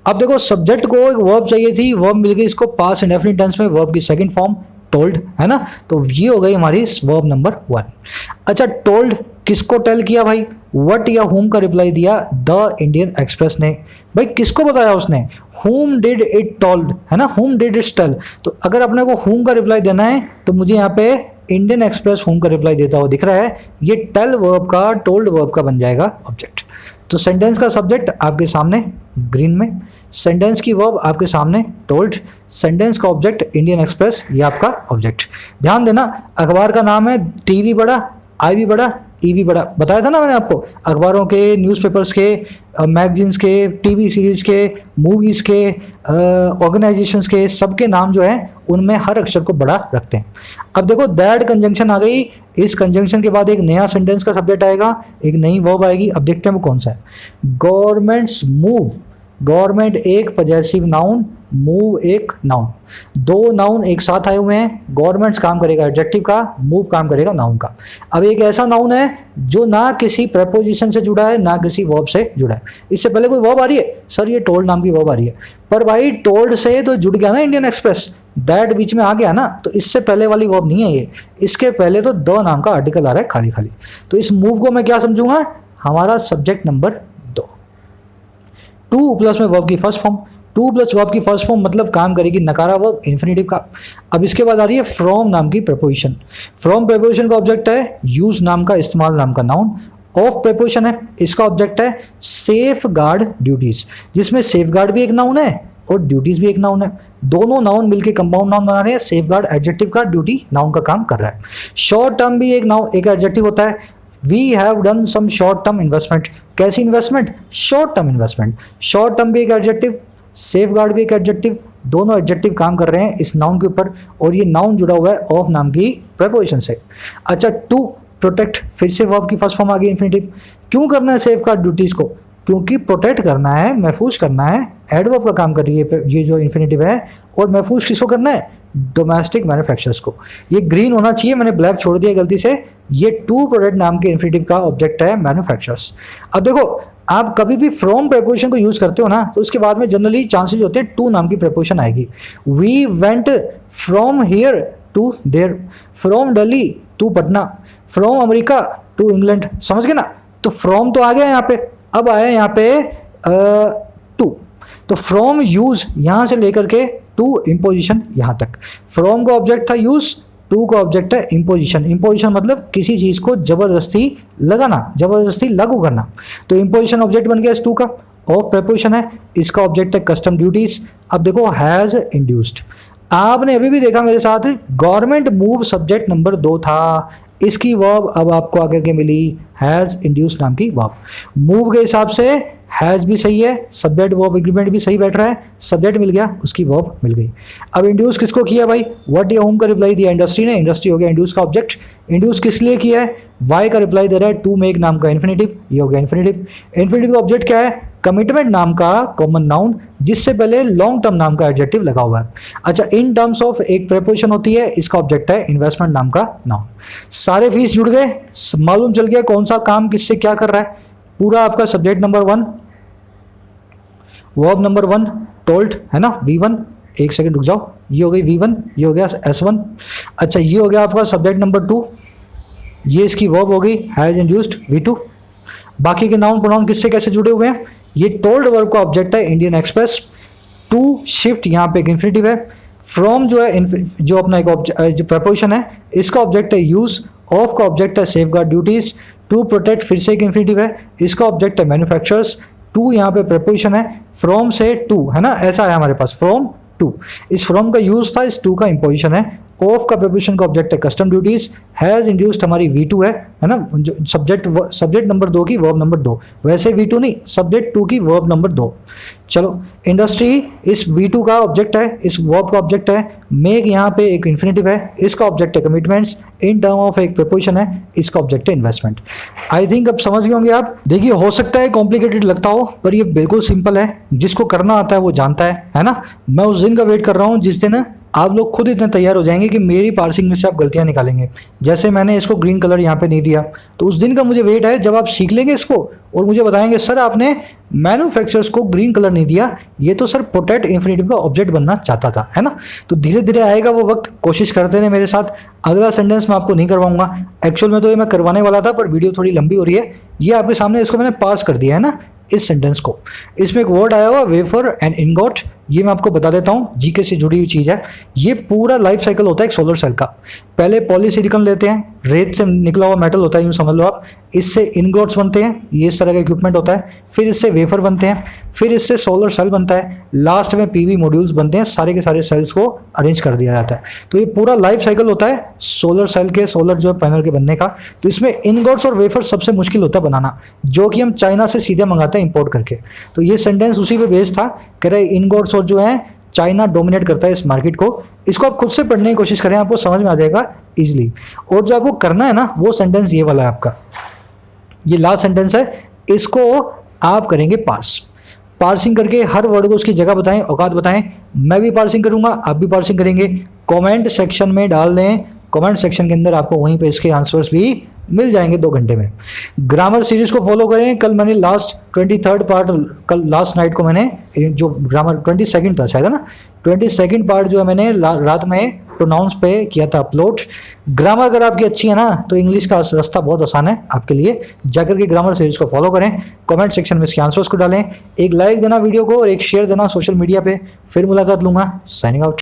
अब देखो सब्जेक्ट को एक वर्ब चाहिए थी, वर्ब मिल गई इसको पास्ट इंडेफिनिट टेंस में, वर्ब की सेकंड फॉर्म टोल्ड, है ना, तो ये हो गई हमारी वर्ब नंबर 1। अच्छा टोल्ड किसको टेल किया भाई, व्हाट या हुम का रिप्लाई दिया द इंडियन एक्सप्रेस ने। भाई किसको बताया उसने, हुम डिड इट टोल्ड, है ना, हुम डिड इट टेल। तो अगर अपने को हुम का रिप्लाई देना है तो मुझे यहाँ पे इंडियन एक्सप्रेस हुम का रिप्लाई देता हुआ दिख रहा है, ये टेल वर्ब का टोल्ड वर्ब का बन जाएगा ऑब्जेक्ट। तो सेंटेंस का सब्जेक्ट आपके सामने ग्रीन में, सेंटेंस की वर्ब आपके सामने टोल्ड, सेंटेंस का ऑब्जेक्ट इंडियन एक्सप्रेस, ये आपका ऑब्जेक्ट। ध्यान देना अखबार का नाम है टीवी बड़ा, आई भी बड़ा, ई भी बड़ा, बताया था ना मैंने आपको, अखबारों के, न्यूज़पेपर्स के, मैगजीन्स के, टीवी सीरीज़ के, मूवीज़ के, ऑर्गेनाइजेशंस के, सबके नाम जो है उनमें हर अक्षर को बड़ा रखते हैं। अब देखो दैट कंजंक्शन आ गई, इस कंजंक्शन के बाद एक नया सेंटेंस का सब्जेक्ट आएगा, एक नई वर्ब आएगी। अब देखते हैं वो कौन सा है। गवर्नमेंट्स मूव, गवर्नमेंट एक पजेसिव नाउन, मूव एक नाउन, दो नाउन एक साथ आए हुए हैं। गवर्नमेंट्स काम करेगा एडजेक्टिव का, मूव काम करेगा नाउन का। अब एक ऐसा नाउन है जो ना किसी प्रेपोजिशन से जुड़ा है ना किसी वर्ब से जुड़ा है। इससे पहले कोई वर्ब आ रही है, सर ये टोल्ड नाम की वर्ब आ रही है, पर भाई टोल्ड से तो जुड़ गया ना इंडियन एक्सप्रेस, दैट बीच में आ गया ना, तो इससे पहले वाली वर्ब नहीं है ये, इसके पहले तो द नाम का आर्टिकल आ रहा है खाली खाली। तो इस मूव को मैं क्या समझूंगा, हमारा सब्जेक्ट नंबर 2। टू प्लस में वर्ब की first form, two plus verb की फर्स्ट फॉर्म मतलब काम करेगी नकारा वर्ब इन्फिनेटिव का। अब इसके बाद आ रही है फ्रॉम नाम की प्रेपोजिशन, फ्रॉम प्रेपोजिशन का ऑब्जेक्ट है यूज नाम का, इस्तेमाल नाम का नाउन। ऑफ प्रेपोजिशन है, इसका ऑब्जेक्ट है सेफ गार्ड ड्यूटीज, जिसमें सेफ गार्ड भी एक नाउन है और ड्यूटीज भी एक नाउन है। दोनों नाउन मिलकर कंपाउंड नाउन बना रहे हैं। सेफ गार्ड एडजेक्टिव का, ड्यूटी नाउन का काम कर रहा है। शॉर्ट टर्म भी एक नाउन, एक एडजेक्टिव होता है। We have done some short term investment, कैसी investment, short term investment. Short term भी एक एडजेक्टिव, सेफ गार्ड भी एक एडजेक्टिव, दोनों एडजेक्टिव काम कर रहे हैं इस नाउन के ऊपर, और ये नाउन जुड़ा हुआ है ऑफ नाम की प्रेपोजिशन से। अच्छा टू प्रोटेक्ट, फिर से वर्ब की फर्स्ट फॉर्म आ गई इन्फिनेटिव। क्यों करना है सेफ गार्ड ड्यूटीज को, क्योंकि प्रोटेक्ट करना है, महफूज करना है, एडवर्ब का काम कर रही है ये जो इन्फिनेटिव है। और महफूज किसको करना है, डोमेस्टिक मैन्युफैक्चरर्स को। ये ग्रीन होना चाहिए, मैंने ब्लैक छोड़ दिया गलती से। ये टू प्रोटेक्ट नाम के इन्फिनेटिव का ऑब्जेक्ट है मैन्युफैक्चरर्स। अब देखो आप कभी भी फ्रॉम प्रेपोजिशन को यूज करते हो ना, तो उसके बाद में जनरली चांसेस होते हैं टू नाम की प्रेपोजिशन आएगी। We went from here to there, from Delhi to Patna, from America to England, समझ गए ना। तो फ्रॉम तो आ गया यहाँ पे, अब आया यहाँ पे टू। तो फ्रॉम यूज यहाँ से लेकर के टू इम्पोजिशन यहाँ तक। फ्रॉम का ऑब्जेक्ट था यूज, टू का ऑब्जेक्ट है इम्पोजिशन। इम्पोजिशन मतलब किसी चीज़ को जबरदस्ती लगाना, जबरदस्ती लागू करना। तो इम्पोजिशन ऑब्जेक्ट बन गया इस टू का। ऑफ प्रेपोजिशन है, इसका ऑब्जेक्ट है कस्टम ड्यूटीज। अब देखो हैज़ इंड्यूस्ड, आपने अभी भी देखा मेरे साथ, गवर्नमेंट मूव सब्जेक्ट नंबर 2 था, इसकी वर्ब अब आपको आकर के मिली हैज़ इंड्यूस नाम की वर्ब। मूव के हिसाब से हैज़ भी सही है, सब्जेक्ट वर्ब एग्रीमेंट भी सही बैठ रहा है, सब्जेक्ट मिल गया, उसकी वर्ब मिल गई। अब इंड्यूस किसको किया भाई, व्हाट या होम का रिप्लाई दिया इंडस्ट्री ने, इंडस्ट्री हो गया इंड्यूस का ऑब्जेक्ट। इंड्यूस किस लिए किया है, वाई का रिप्लाई दे रहा है, टू मेक नाम का इन्फिनेटिव, ये हो गया इन्फिनेटिव। इन्फिनेटिव का ऑब्जेक्ट क्या है, कमिटमेंट नाम का कॉमन नाउन जिससे पहले लॉन्ग टर्म नाम का एडजेक्टिव लगा हुआ है। अच्छा, इन टर्म्स ऑफ एक प्रेपोजिशन होती है, इसका ऑब्जेक्ट है इन्वेस्टमेंट नाम का नाउन। सारे फीस जुड़ गए, मालूम चल गया कौन सा काम किससे क्या कर रहा है। पूरा आपका subject number 1, verb number 1 told है ना, V1। एक सेकंड रुक जाओ, ये हो गई V1, ये हो गया S1। अच्छा, ये हो गया आपका सब्जेक्ट नंबर 2, ये इसकी वर्ब हो गई हैज इंड्यूस्ड V2। बाकी के नाउन प्रोनाउन किससे कैसे जुड़े हुए हैं, ये टोल्ड वर्ब का ऑब्जेक्ट है इंडियन एक्सप्रेस। टू शिफ्ट यहाँ पे एक इन्फिनेटिव है। फ्रॉम जो है जो अपना एक जो प्रपोजिशन है, इसका ऑब्जेक्ट है यूज। ऑफ का ऑब्जेक्ट है सेफगार्ड ड्यूटीज। टू प्रोटेक्ट फिर से एक इन्फिनेटिव है, इसका ऑब्जेक्ट है मैन्युफैक्चरर्स। टू यहाँ पे प्रपोजिशन है, फ्रॉम से टू है ना, ऐसा है हमारे पास फ्रॉम टू। इस फ्रॉम का यूज था, इस टू का इंपोजिशन है। ऑफ का प्रपोजिशन का ऑब्जेक्ट है कस्टम ड्यूटीज। हैज इंड्यूस्ड हमारी V2 है ना, जो सब्जेक्ट नंबर 2 की वर्ब नंबर 2, वैसे V2 नहीं, सब्जेक्ट 2 की वर्ब नंबर 2। चलो, इंडस्ट्री इस V2 का ऑब्जेक्ट है, इस वर्ब का ऑब्जेक्ट है। मेक यहाँ पे एक इन्फिनेटिव है, इसका ऑब्जेक्ट है कमिटमेंट्स। इन टर्म ऑफ एक प्रपोजिशन है, इसका ऑब्जेक्ट है इन्वेस्टमेंट। आई थिंक अब समझ गए होंगे आप। देखिए, हो सकता है कॉम्प्लिकेटेड लगता हो, पर ये बिल्कुल सिंपल है, जिसको करना आता है वो जानता है ना। मैं उस दिन का वेट कर रहा हूँ जिस दिन आप लोग खुद इतने तैयार हो जाएंगे कि मेरी पार्सिंग में से आप गलतियां निकालेंगे। जैसे मैंने इसको ग्रीन कलर यहाँ पे नहीं दिया, तो उस दिन का मुझे वेट है जब आप सीख लेंगे इसको और मुझे बताएंगे सर आपने मैन्युफैक्चरर्स को ग्रीन कलर नहीं दिया, ये तो सर प्रोटेक्ट इन्फिनेटिव का ऑब्जेक्ट बनना चाहता था, है ना। तो धीरे धीरे आएगा वो वक्त, कोशिश करते रहे मेरे साथ। अगला सेंटेंस मैं आपको नहीं करवाऊंगा, एक्चुअल में तो ये मैं करवाने वाला था, पर वीडियो थोड़ी लंबी हो रही है। ये आपके सामने इसको मैंने पास कर दिया है ना, इस सेंटेंस को। इसमें एक वर्ड आया हुआ वेफर एंड इनगॉट, ये मैं आपको बता देता हूँ, जीके से जुड़ी हुई चीज़ है। ये पूरा लाइफ साइकिल होता है एक सोलर सेल का। पहले पॉलीसिलिकॉन लेते हैं, रेत से निकला हुआ मेटल होता है, यूँ समझ लो आप। इससे इनगॉट्स बनते हैं, ये इस तरह का इक्विपमेंट होता है। फिर इससे वेफर बनते हैं, फिर इससे सोलर सेल बनता है, लास्ट में पीवी मॉड्यूल्स बनते हैं। सारे के सारे सेल्स को अरेंज कर दिया जाता है। तो ये पूरा लाइफ साइकिल होता है सोलर सेल के, सोलर जो है पैनल के बनने का। तो इसमें इनगॉट्स और वेफर सबसे मुश्किल होता है बनाना, जो कि हम चाइना से सीधे मंगाते हैं इंपोर्ट करके। तो ये सेंटेंस उसी पे बेस्ड था, कह रहे इनगॉट्स और जो है चाइना डोमिनेट करता है इस मार्केट को। इसको आप खुद से पढ़ने की कोशिश करें, आपको समझ में आ जाएगा इजीली। और जो आपको करना है ना, वो सेंटेंस ये वाला है आपका, ये लास्ट सेंटेंस है। इसको आप करेंगे पार्सिंग करके हर वर्ड को उसकी जगह बताएं, औकात बताएं। मैं भी पार्सिंग करूंगा, आप भी पार्सिंग करेंगे। कमेंट सेक्शन में डाल दें, कमेंट सेक्शन के अंदर आपको वहीं पे इसके आंसर्स भी मिल जाएंगे 2 घंटे में। ग्रामर सीरीज को फॉलो करें। कल मैंने लास्ट 23rd पार्ट, कल लास्ट नाइट को मैंने जो ग्रामर 22nd था शायद, है ना, 22nd पार्ट जो है मैंने रात में प्रोनाउंस पे किया था अपलोड। ग्रामर अगर आपकी अच्छी है ना, तो इंग्लिश का रास्ता बहुत आसान है आपके लिए। जाकर के ग्रामर सीरीज को फॉलो करें, कमेंट सेक्शन में इसके आंसर्स को डालें, एक लाइक देना वीडियो को और एक शेयर देना सोशल मीडिया पे। फिर मुलाकात लूंगा, साइनिंग आउट।